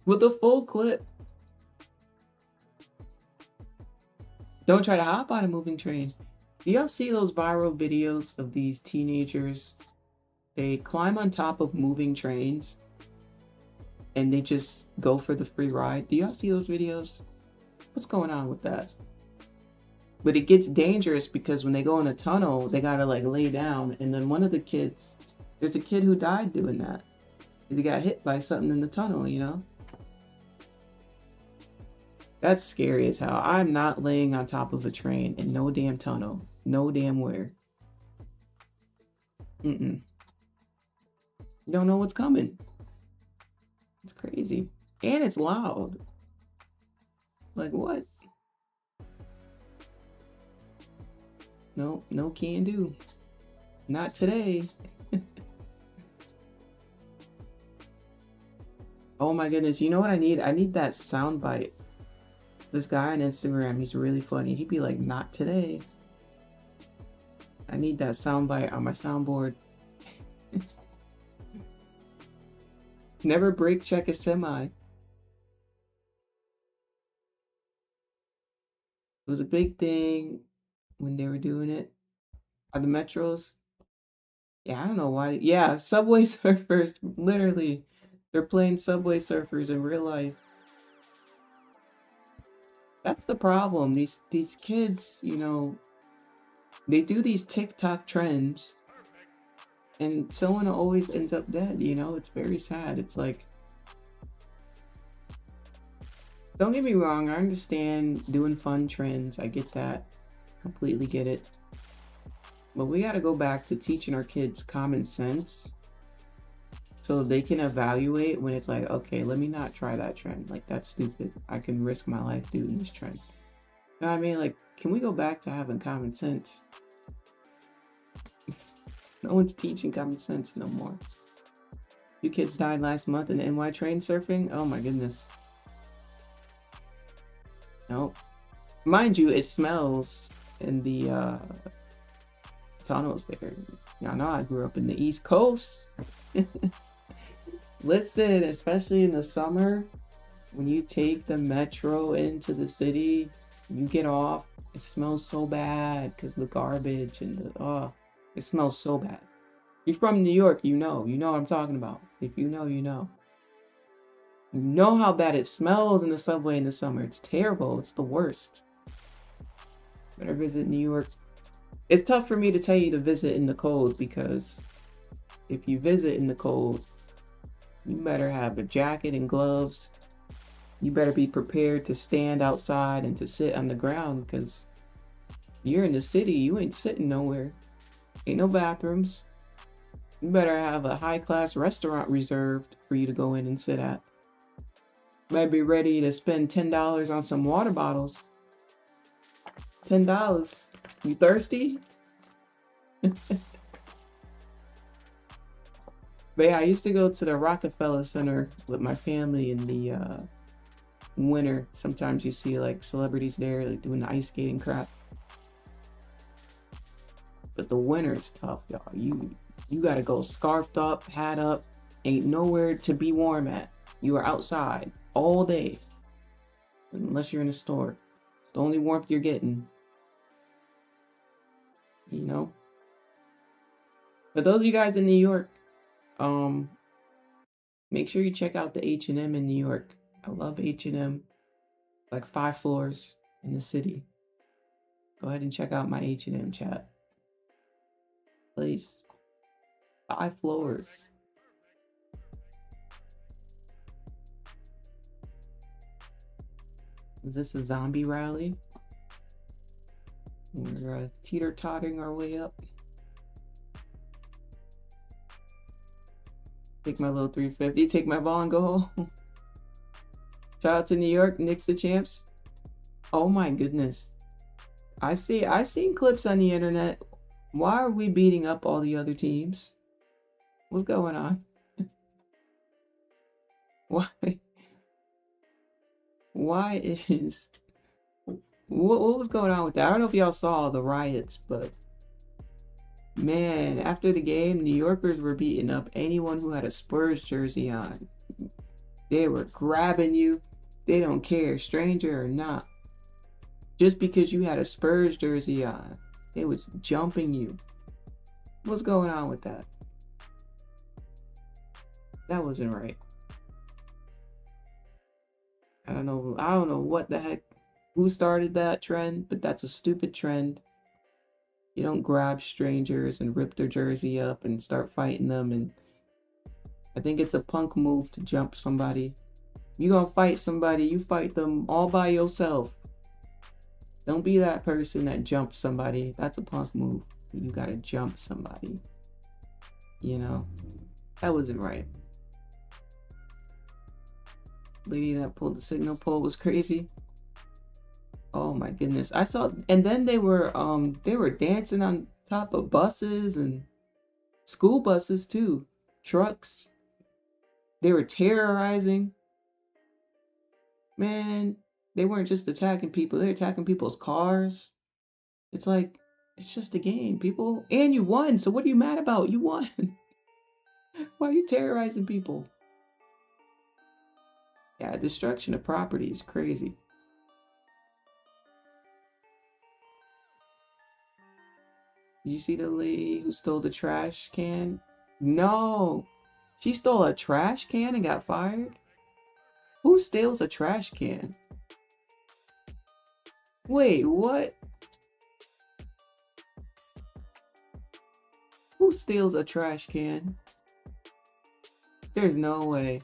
With a full clip. Don't try to hop on a moving train. Do y'all see those viral videos of these teenagers? They climb on top of moving trains and they just go for the free ride. Do y'all see those videos? What's going on with that? But it gets dangerous because when they go in a tunnel, they gotta like lay down. And then one of the kids, there's a kid who died doing that. He got hit by something in the tunnel, you know? That's scary as hell. I'm not laying on top of a train in no damn tunnel. No damn where. You don't know what's coming. It's crazy. And it's loud. Like what? No, no can do. Not today. Oh my goodness, you know what I need? I need that sound bite. This guy on Instagram, he's really funny. He'd be like, not today. I need that sound bite on my soundboard. Never brake check a semi. It was a big thing when they were doing it. Are the metros? Yeah, I don't know why. Yeah, subways are first. Literally, They're playing Subway Surfers in real life. That's the problem. These kids, you know, they do these TikTok trends, and someone always ends up dead, you know? It's very sad. It's like, don't get me wrong, I understand doing fun trends. I get that. Completely get it. But we got to go back to teaching our kids common sense so they can evaluate when it's like, okay, let me not try that trend. Like, that's stupid. I can risk my life doing this trend. You know what I mean? Like, can we go back to having common sense? No one's teaching common sense no more. 2 kids died last month in NY train surfing. Oh my goodness. Nope. Mind you, it smells in the tunnels there. Y'all know I grew up in the East Coast. Listen, especially in the summer, when you take the metro into the city, you get off, it smells so bad because the garbage and the, it smells so bad. You're from New York, you know what I'm talking about. If you know, you know. You know how bad it smells in the subway in the summer. It's terrible. It's the worst. Better visit New York. It's tough for me to tell you to visit in the cold because if you visit in the cold, you better have a jacket and gloves. You better be prepared to stand outside and to sit on the ground because you're in the city. You ain't sitting nowhere. Ain't no bathrooms. You better have a high-class restaurant reserved for you to go in and sit at. Might be ready to spend $10 on some water bottles. $10. You thirsty? But yeah, I used to go to the Rockefeller Center with my family in the winter. Sometimes you see like celebrities there like doing the ice skating crap. But the winter's tough, y'all. You gotta go scarfed up, hat up. Ain't nowhere to be warm at. You are outside all day. Unless you're in a store. It's the only warmth you're getting. You know? But those of you guys in New York, make sure you check out the H&M in New York. I love H&M. Like 5 floors in the city. Go ahead and check out my H&M chat. Please. 5 floors. Is this a zombie rally? We're teeter-tottering our way up. Take my little 350, take my ball and go home. Shout out to New York, Knicks the champs. Oh my goodness. I've seen clips on the internet. Why are we beating up all the other teams? What's going on? Why? Why is... What was going on with that? I don't know if y'all saw the riots, but... Man, after the game, New Yorkers were beating up anyone who had a Spurs jersey on. They were grabbing you. They don't care, stranger or not. Just because you had a Spurs jersey on. They was jumping you. What's going on with that? That wasn't right. I don't know what the heck, who started that trend, but that's a stupid trend. You don't grab strangers and rip their jersey up and start fighting them. And I think it's a punk move to jump somebody. You gonna fight somebody, you fight them all by yourself. Don't be that person that jumps somebody. That's a punk move. You gotta jump somebody. You know, that wasn't right. Lady that pulled the signal pole was crazy. Oh my goodness. I saw, and then they were dancing on top of buses and school buses too. Trucks. They were terrorizing. Man, they weren't just attacking people, they were attacking people's cars. It's like, it's just a game, people. And you won, so what are you mad about? You won. Why are you terrorizing people? Yeah, destruction of property is crazy. Did you see the lady who stole the trash can? No. She stole a trash can and got fired? Who steals a trash can? Wait, what? Who steals a trash can? There's no way.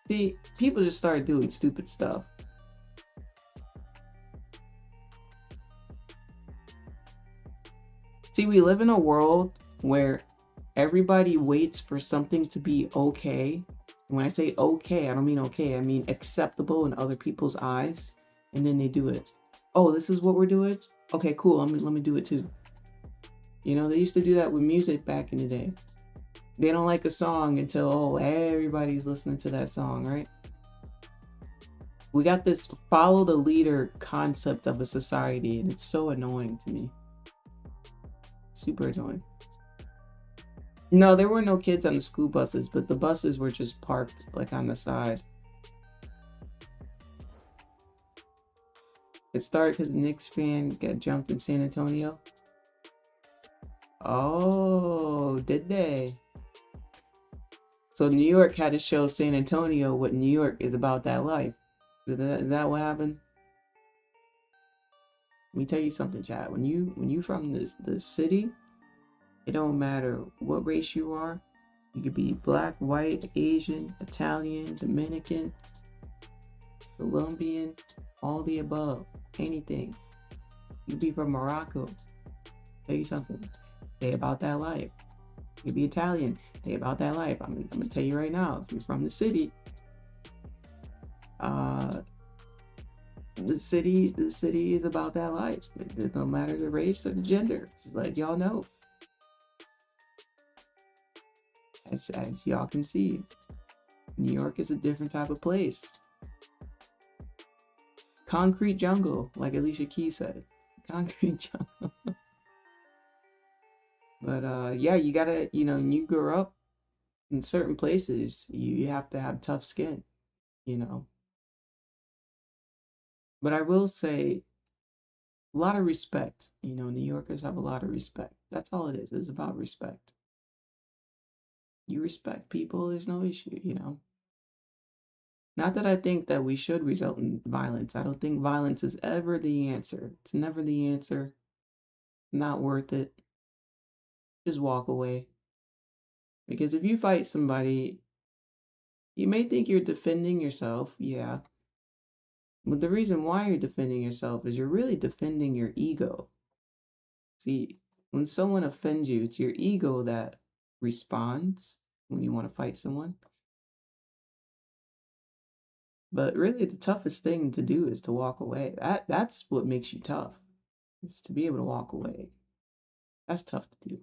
See, people just started doing stupid stuff. See, we live in a world where everybody waits for something to be okay. When I say okay, I don't mean okay, I mean acceptable in other people's eyes, and then they do it. Oh, this is what we're doing? Okay, cool, let me do it too. You know, they used to do that with music back in the day. They don't like a song until, oh, everybody's listening to that song, right? We got this follow the leader concept of a society, and it's so annoying to me. Super annoying. No, there were no kids on the school buses, but the buses were just parked like on the side. It started because the Knicks fan got jumped in San Antonio. Oh, did they? So New York had to show San Antonio what New York is about that life. Is that what happened? Let me tell you something, Chad. When you from the city, it don't matter what race you are. You could be black, white, Asian, Italian, Dominican, Colombian, all the above, anything. You could be from Morocco. Tell you something. They about that life. You could be Italian. They about that life. I'm gonna tell you right now. If you're from the city, the city is about that life. It don't matter the race or the gender. Just let y'all know. As y'all can see, New York is a different type of place. Concrete jungle, like Alicia Keys said. Concrete jungle. But yeah, you gotta, you know, when you grow up in certain places, you have to have tough skin, you know. But I will say, a lot of respect. You know, New Yorkers have a lot of respect. That's all it is. It's about respect. You respect people, there's no issue, you know. Not that I think that we should result in violence. I don't think violence is ever the answer. It's never the answer. Not worth it. Just walk away. Because if you fight somebody, you may think you're defending yourself, yeah. But the reason why you're defending yourself is you're really defending your ego. See, when someone offends you, it's your ego that responds when you want to fight someone. But really, the toughest thing to do is to walk away. That's what makes you tough. Is to be able to walk away. That's tough to do.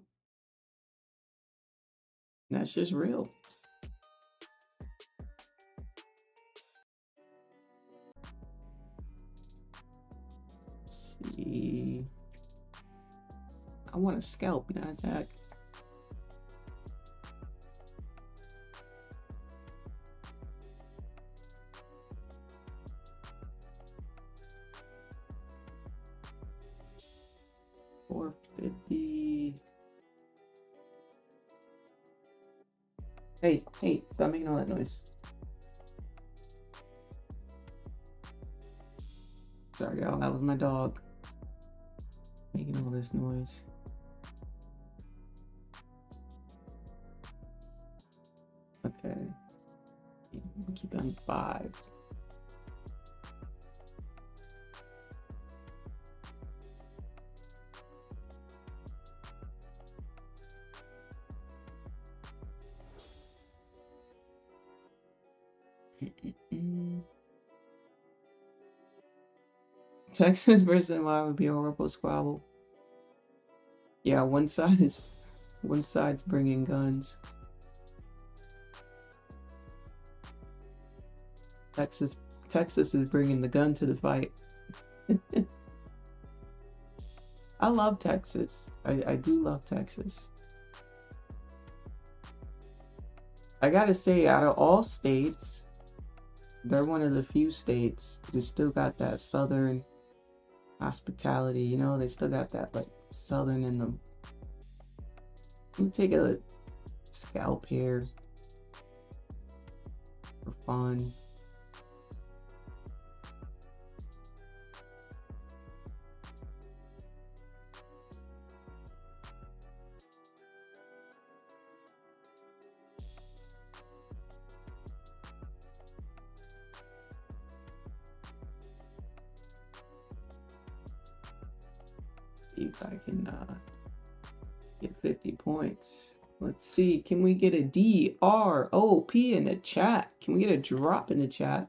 That's just real. Let's see. I want to scalp Nasdaq. $450. Hey, stop making all that noise. Sorry, y'all, that was my dog making all this noise. Okay. Keep it on 5. Texas versus NY would be a horrible squabble. Yeah, one side's bringing guns. Texas is bringing the gun to the fight. I love Texas. I do love Texas. I gotta say, out of all states, they're one of the few states who still got that southern hospitality, you know, they still got that like southern in them. Let me take a scalp here for fun. See if I can get 50 points. Let's see, can we get a DROP in the chat? Can we get a drop in the chat?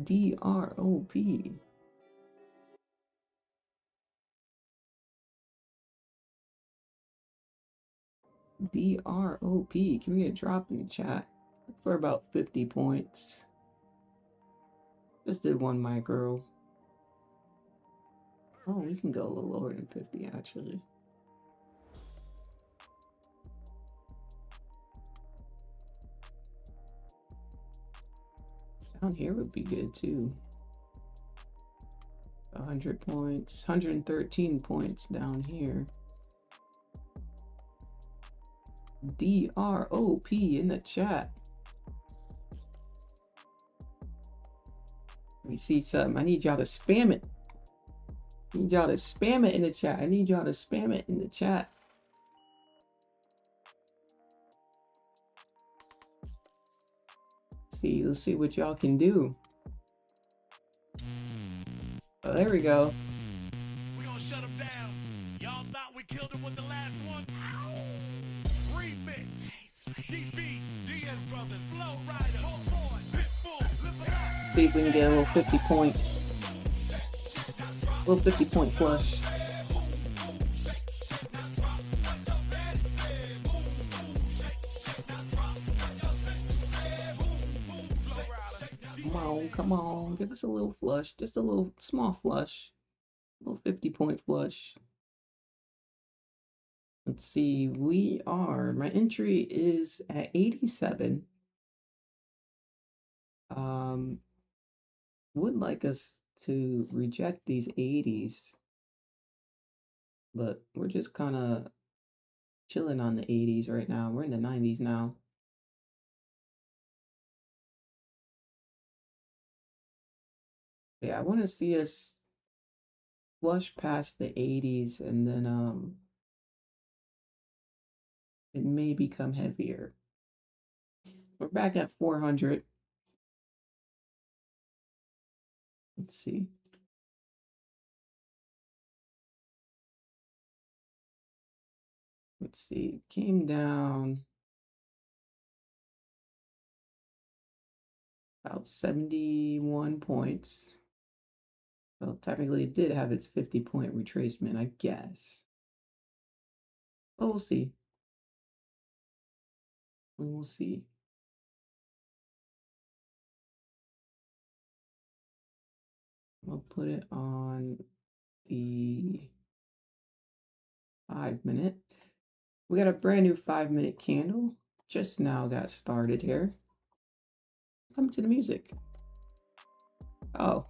DROP. DROP. Can we get a drop in the chat? For about 50 points. Just did one micro. Oh, we can go a little lower than 50 actually. Down here would be good too. 100 points, 113 points down here. DROP in the chat. Let me see something. I need y'all to spam it. I need y'all to spam it in the chat. I need y'all to spam it in the chat. Let's see what y'all can do. Oh, there we go. We gonna shut him down. Y'all thought we killed him with the last one? Remix. DB, Diaz Brothers, Slow Rider, Homeboy, Pitbull, Live It Up. See if we can get a little 50 point. A little 50 point flush. Come on, give us a little flush, just a little small flush, a little 50 point flush. Let's see, my entry is at 87. Would like us to reject these 80s, but we're just kind of chilling on the 80s right now. We're in the 90s now. Yeah, I want to see us flush past the 80s and then it may become heavier. We're back at 400. Let's see. Let's see. Came down about 71 points. So technically it did have its 50 point retracement, I guess. But we'll see. We'll see. We'll put it on the 5-minute. We got a brand new 5-minute candle. Just now got started here. Come to the music. Oh,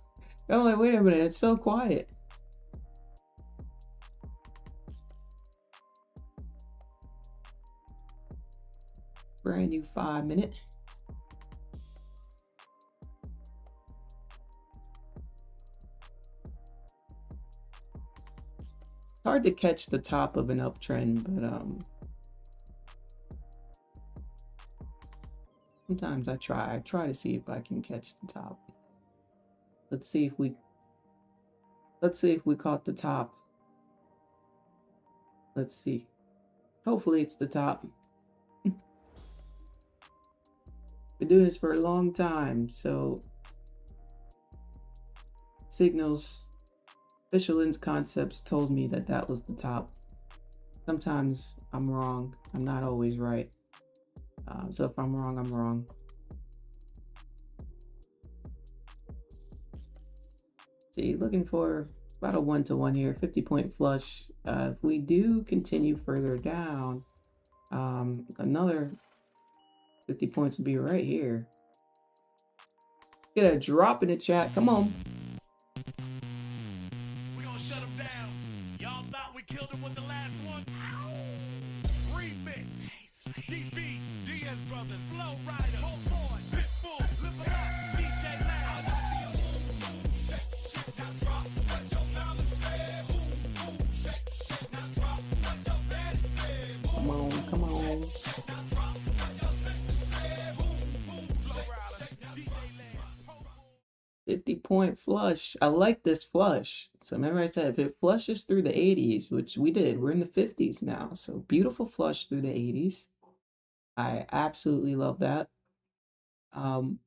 wait a minute. It's so quiet. Brand new 5-minute. It's hard to catch the top of an uptrend, but sometimes I try to see if I can catch the top. Let's see if we caught the top. Let's see. Hopefully it's the top. Been doing this for a long time, so signals, official lens concepts told me that was the top. Sometimes I'm wrong. I'm not always right. So if I'm wrong, I'm wrong. See, looking for about a 1-to-1 here, 50 point flush. If we do continue further down, another 50 points will be right here. Get a drop in the chat. Come on. We gonna shut him down. Y'all thought we killed him with the last one? DB, Diaz brothers, Slow Rider, Mon-Fri, Pitbull, Live It Up, DJ Loud. I wanna see you move, shake, shake, now drop what your mama said. Move, shake, shake, now drop what your daddy said. Come on, come on. Now drop what your sister said. Move, Slow Rider, DJ Loud. 50-point flush. I like this flush. So remember I said if it flushes through the 80s, which we did, we're in the 50s now. So beautiful flush through the 80s. I absolutely love that. I'm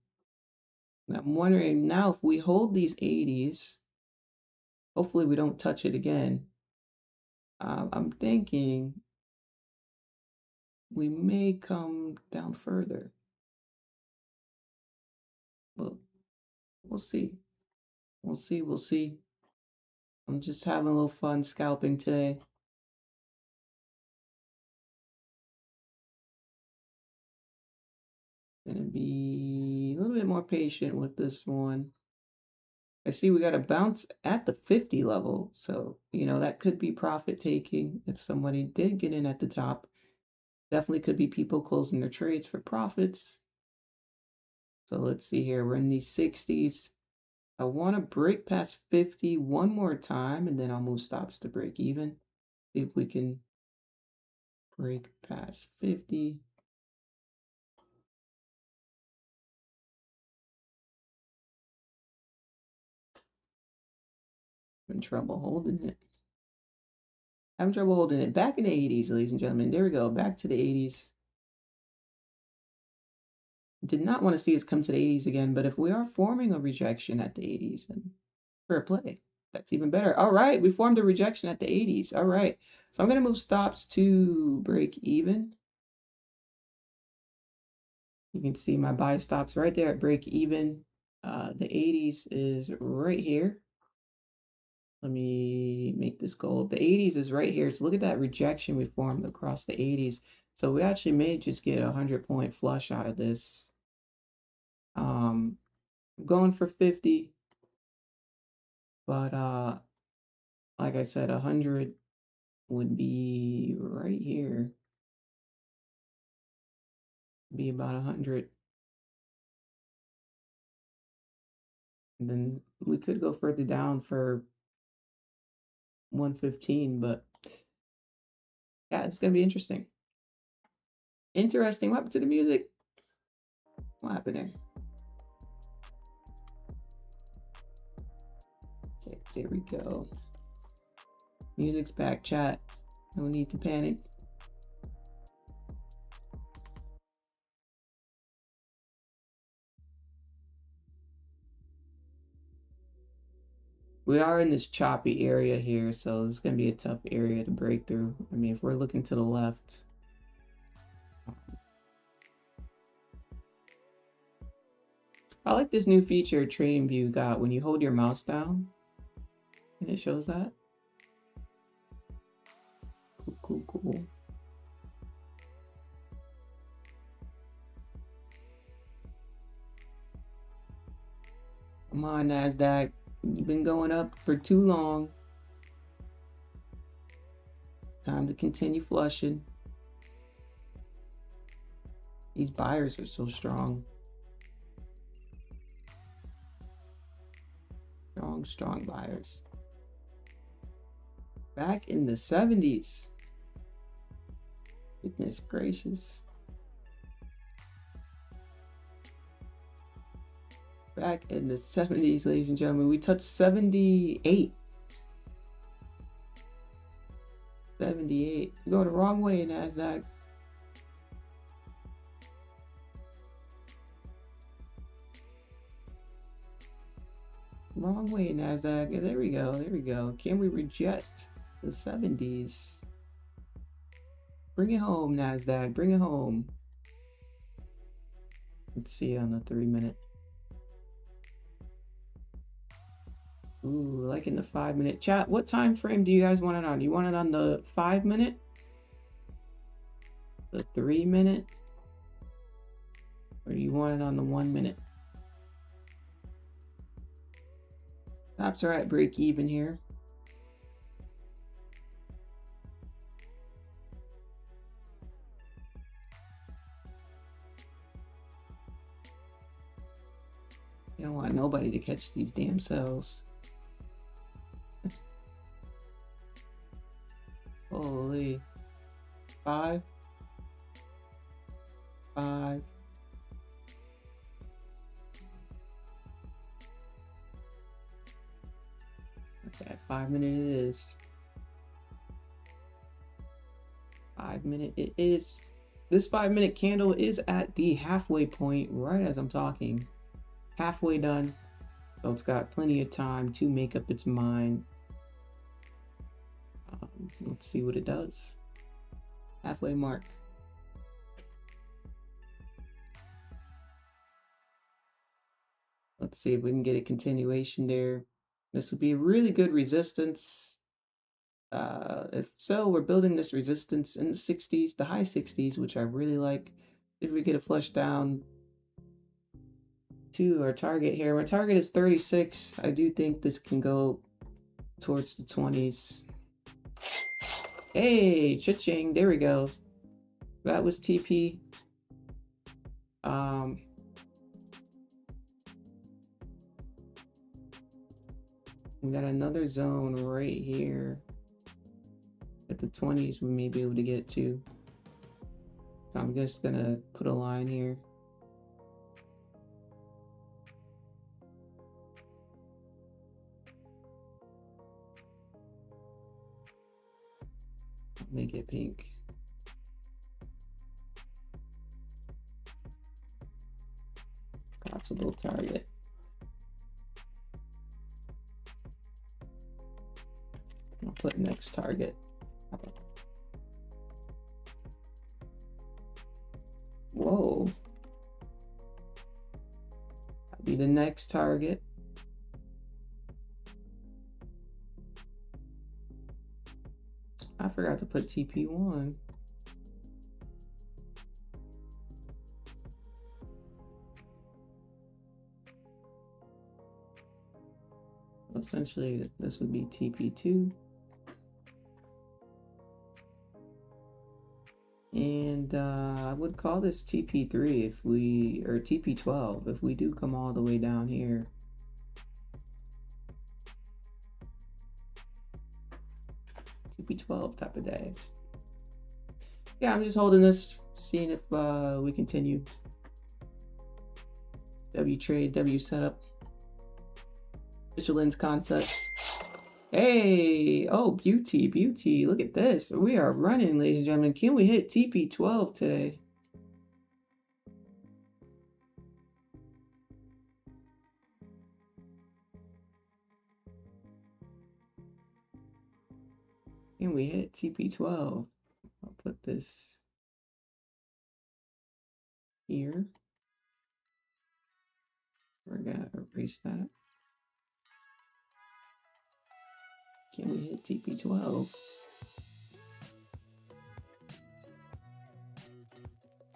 wondering now if we hold these 80s, hopefully we don't touch it again. I'm thinking we may come down further. Well, we'll see. We'll see. We'll see. I'm just having a little fun scalping today. Gonna be a little bit more patient with this one. I see we got a bounce at the 50 level, so that could be profit taking if somebody did get in at the top. Definitely could be people closing their trades for profits. So let's see here. We're in these 60s. I want to break past 50 one more time, and then I'll move stops to break even. See if we can break past 50. Having trouble holding it. Having trouble holding it. Back in the 80s, ladies and gentlemen. There we go. Back to the 80s. Did not want to see us come to the 80s again, but if we are forming a rejection at the 80s, then fair play. That's even better. All right, we formed a rejection at the 80s. All right, so I'm going to move stops to break even. You can see my buy stops right there at break even. The 80s is right here. Let me make this gold. The 80s is right here. So look at that rejection we formed across the 80s. So we actually may just get a 100-point flush out of this. I'm going for 50, but like I said, 100 would be right here. Be about 100. And then we could go further down for 115, but yeah, it's gonna be interesting. Interesting. What happened to the music? What happened there? Okay, there we go. Music's back, chat. No need to panic. We are in this choppy area here, so it's going to be a tough area to break through. I mean, if we're looking to the left. I like this new feature TradingView got when you hold your mouse down and it shows that. Cool, cool, cool. Come on, Nasdaq. You've been going up for too long. Time to continue flushing. These buyers are so strong. Strong, strong buyers. Back in the 70s. Goodness gracious. Back in the 70s, ladies and gentlemen, we touched 78. 78. You're going the wrong way, Nasdaq. Wrong way, Nasdaq. Yeah, there we go. There we go. Can we reject the 70s? Bring it home, Nasdaq. Bring it home. Let's see on the 3-minute. Ooh, like in the 5-minute. Chat, what time frame do you guys want it on? You want it on the 5-minute? The 3-minute? Or do you want it on the 1-minute? Stops are at break even here. You don't want nobody to catch these damn cells. Holy. 5. 5. Okay, 5 minute it is. 5 minute it is. This 5 minute candle is at the halfway point right as I'm talking. Halfway done. So it's got plenty of time to make up its mind. Let's see what it does. Halfway mark. Let's see if we can get a continuation there. This would be a really good resistance. If so, we're building this resistance in the 60s, the high 60s, which I really like. If we get a flush down to our target here, my target is 36. I do think this can go towards the 20s. Hey, cha-ching, there we go. That was TP. We got another zone right here. At the 20s we may be able to get to. So I'm just gonna put a line here. Make it pink. Possible target. I'll put next target. Whoa. That'll be the next target. I forgot to put TP1. Essentially, this would be TP2. And I would call this TP3 if we, or TP12 if we do come all the way down here. TP12 type of days. Yeah, I'm just holding this, seeing if we continue. W trade, W setup. Michelin's concepts. Hey, oh, beauty, beauty. Look at this. We are running, ladies and gentlemen. Can we hit TP12 today? Can we hit TP12? I'll put this here. We're gonna erase that. Can we hit TP12?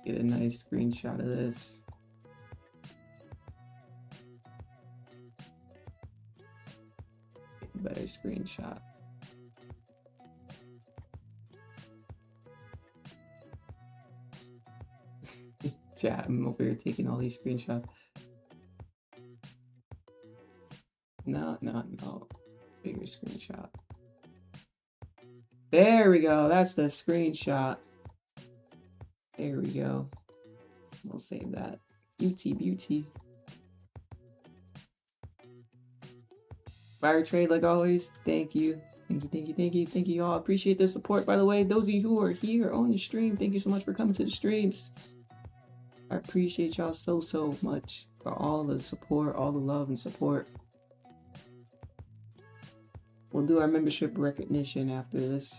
Get a nice screenshot of this. Get a better screenshot. Chat, I'm over here taking all these screenshots. No. Bigger screenshot. There we go. That's the screenshot. There we go. We'll save that. Beauty, beauty. Fire trade like always. Thank you. Thank you all. Appreciate the support, by the way. Those of you who are here on the stream, thank you so much for coming to the streams. I appreciate y'all so much for all the support, all the love and support. We'll do our membership recognition after this.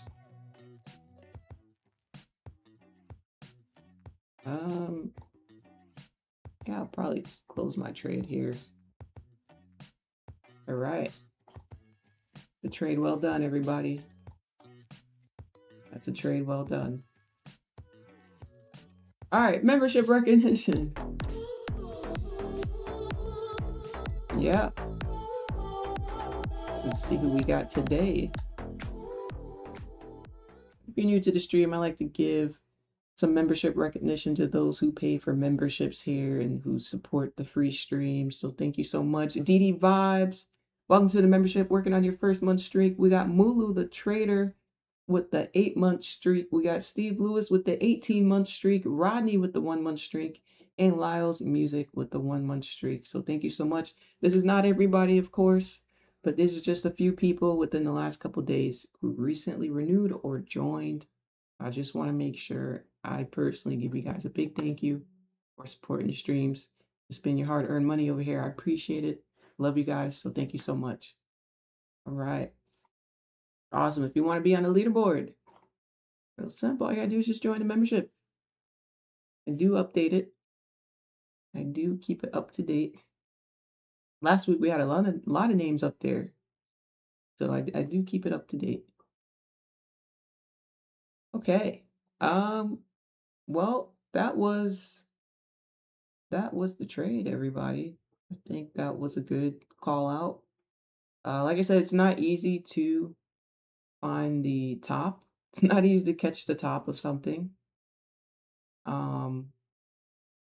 Yeah, I'll probably close my trade here. All right. The trade well done, everybody. That's a trade well done. All right, membership recognition. Yeah. Let's see who we got today. If you're new to the stream, I like to give some membership recognition to those who pay for memberships here and who support the free stream. So thank you so much. DD Vibes, welcome to the membership. Working on your first month streak. We got Mulu the Trader with the 8-month streak. We got Steve Lewis with the 18-month streak. Rodney with the 1-month streak. And Lyle's Music with the 1-month streak. So thank you so much. This is not everybody, of course, but these are just a few people within the last couple days who recently renewed or joined. I just want to make sure I personally give you guys a big thank you for supporting the streams. To spend your hard-earned money over here. I appreciate it. Love you guys. So thank you so much. All right. Awesome. If you want to be on the leaderboard, real simple. All you gotta do is just join the membership. I do update it. I do keep it up to date. Last week we had a lot of names up there, so I do keep it up to date. Okay. Well, that was the trade, everybody. I think that was a good call out. Like I said, it's not easy to find the top. It's not easy to catch the top of something.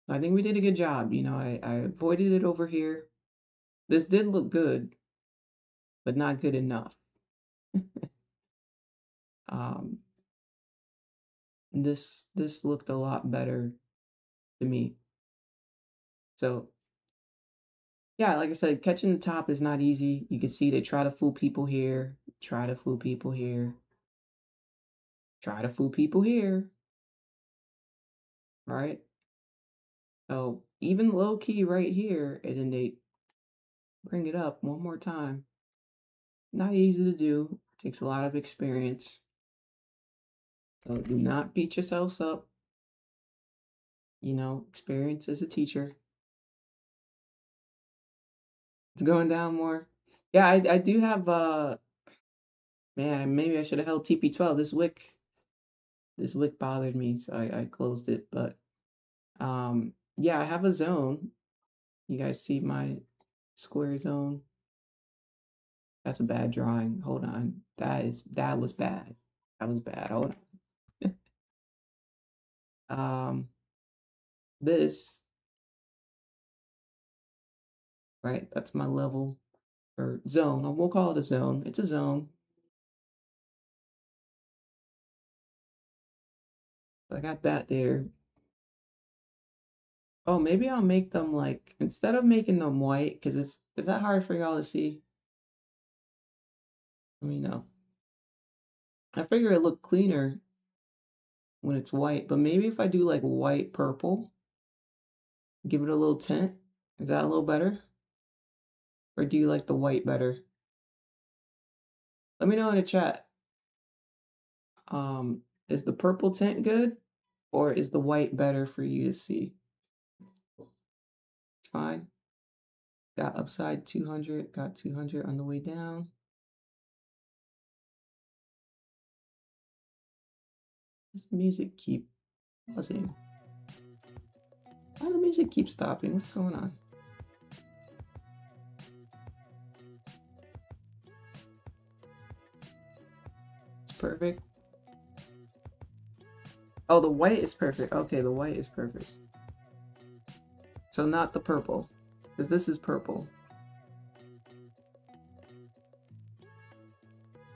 I think we did a good job. You know, I avoided it over here. This did look good, but not good enough. This looked a lot better to me. So yeah, like I said, catching the top is not easy. You can see they try to fool people here, try to fool people here, try to fool people here, right? So even low key right here, and then they bring it up one more time. Not easy to do. Takes a lot of experience. So do not beat yourselves up. You know, experience as a teacher. It's going down more. Yeah, I do have man, maybe I should have held TP12. This wick bothered me, so I closed it. But yeah, I have a zone. You guys see my square zone? That's a bad drawing. Hold on. That was bad. That was bad. Hold on. This, right? That's my level or zone. We'll call it a zone. It's a zone. I got that there. Oh, maybe I'll make them like, instead of making them white, because is that hard for y'all to see? Let me know. I figure it look cleaner when it's white, but maybe if I do like white purple, give it a little tint, is that a little better? Or do you like the white better? Let me know in the chat. Is the purple tint good, or is the white better for you to see? It's fine. Got upside 200, got 200 on the way down. Does the music keep buzzing? Why the music keep stopping? What's going on? It's perfect. Oh, the white is perfect. Okay, the white is perfect. So not the purple, because this is purple.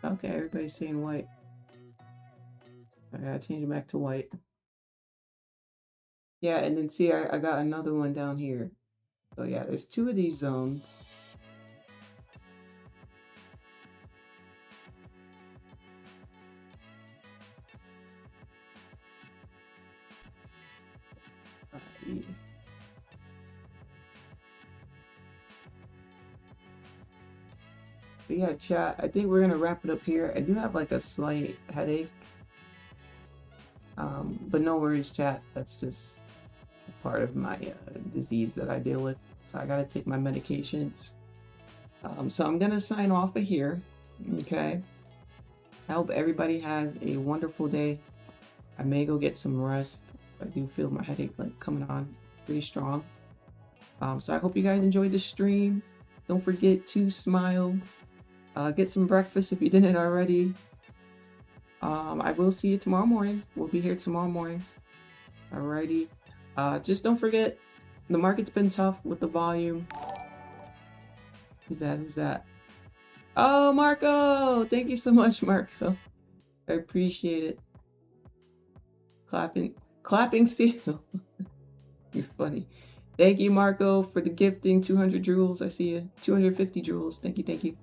Okay, everybody's saying white. I gotta change it back to white. Yeah, and then see, I got another one down here. So yeah, there's two of these zones. But yeah, chat, I think we're gonna wrap it up here. I do have like a slight headache. But no worries, chat. That's just part of my disease that I deal with. So I gotta take my medications. So I'm gonna sign off of here. Okay. I hope everybody has a wonderful day. I may go get some rest. I do feel my headache like coming on pretty strong. So I hope you guys enjoyed the stream. Don't forget to smile. Get some breakfast if you didn't already. I will see you tomorrow morning. We'll be here tomorrow morning. Alrighty. Just don't forget, the market's been tough with the volume. Who's that? Who's that? Oh, Marco! Thank you so much, Marco. I appreciate it. Clapping seal. You're funny. Thank you, Marco, for the gifting. 200 jewels. I see you. 250 jewels. Thank you, thank you.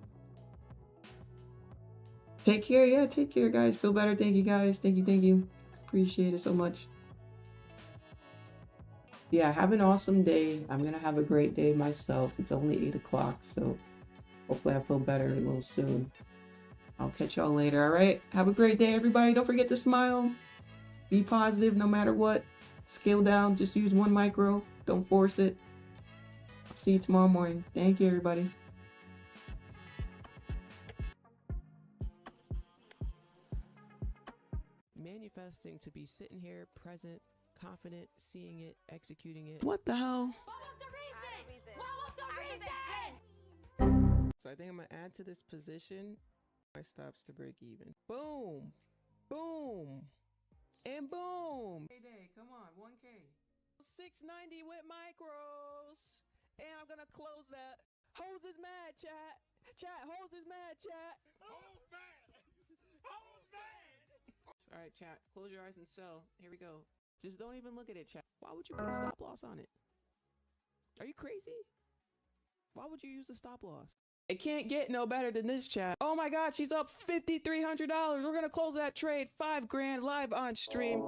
Take care. Yeah, take care, guys. Feel better. Thank you, guys. Thank you, thank you. Appreciate it so much. Yeah, have an awesome day. I'm gonna have a great day myself. It's only 8 o'clock, so hopefully I feel better a little soon. I'll catch y'all later, all right? Have a great day, everybody. Don't forget to smile. Be positive no matter what. Scale down. Just use 1 micro. Don't force it. I'll see you tomorrow morning. Thank you, everybody. Manifesting to be sitting here, present, confident, seeing it, executing it. What the hell? What was the reason? What was the reason? So I think I'm gonna add to this position my stops to break even. Boom, boom, and boom. Day, come on, 1K. 690 with micros, and I'm gonna close that. Hose is mad, chat. Chat, hose is mad, chat. Hose mad. Hose mad. All right, chat. Close your eyes and sell. Here we go. Just don't even look at it, chat. Why would you put a stop loss on it? Are you crazy? Why would you use a stop loss? It can't get no better than this, chat. Oh my God, she's up $5,300. We're gonna close that trade. $5 grand live on stream.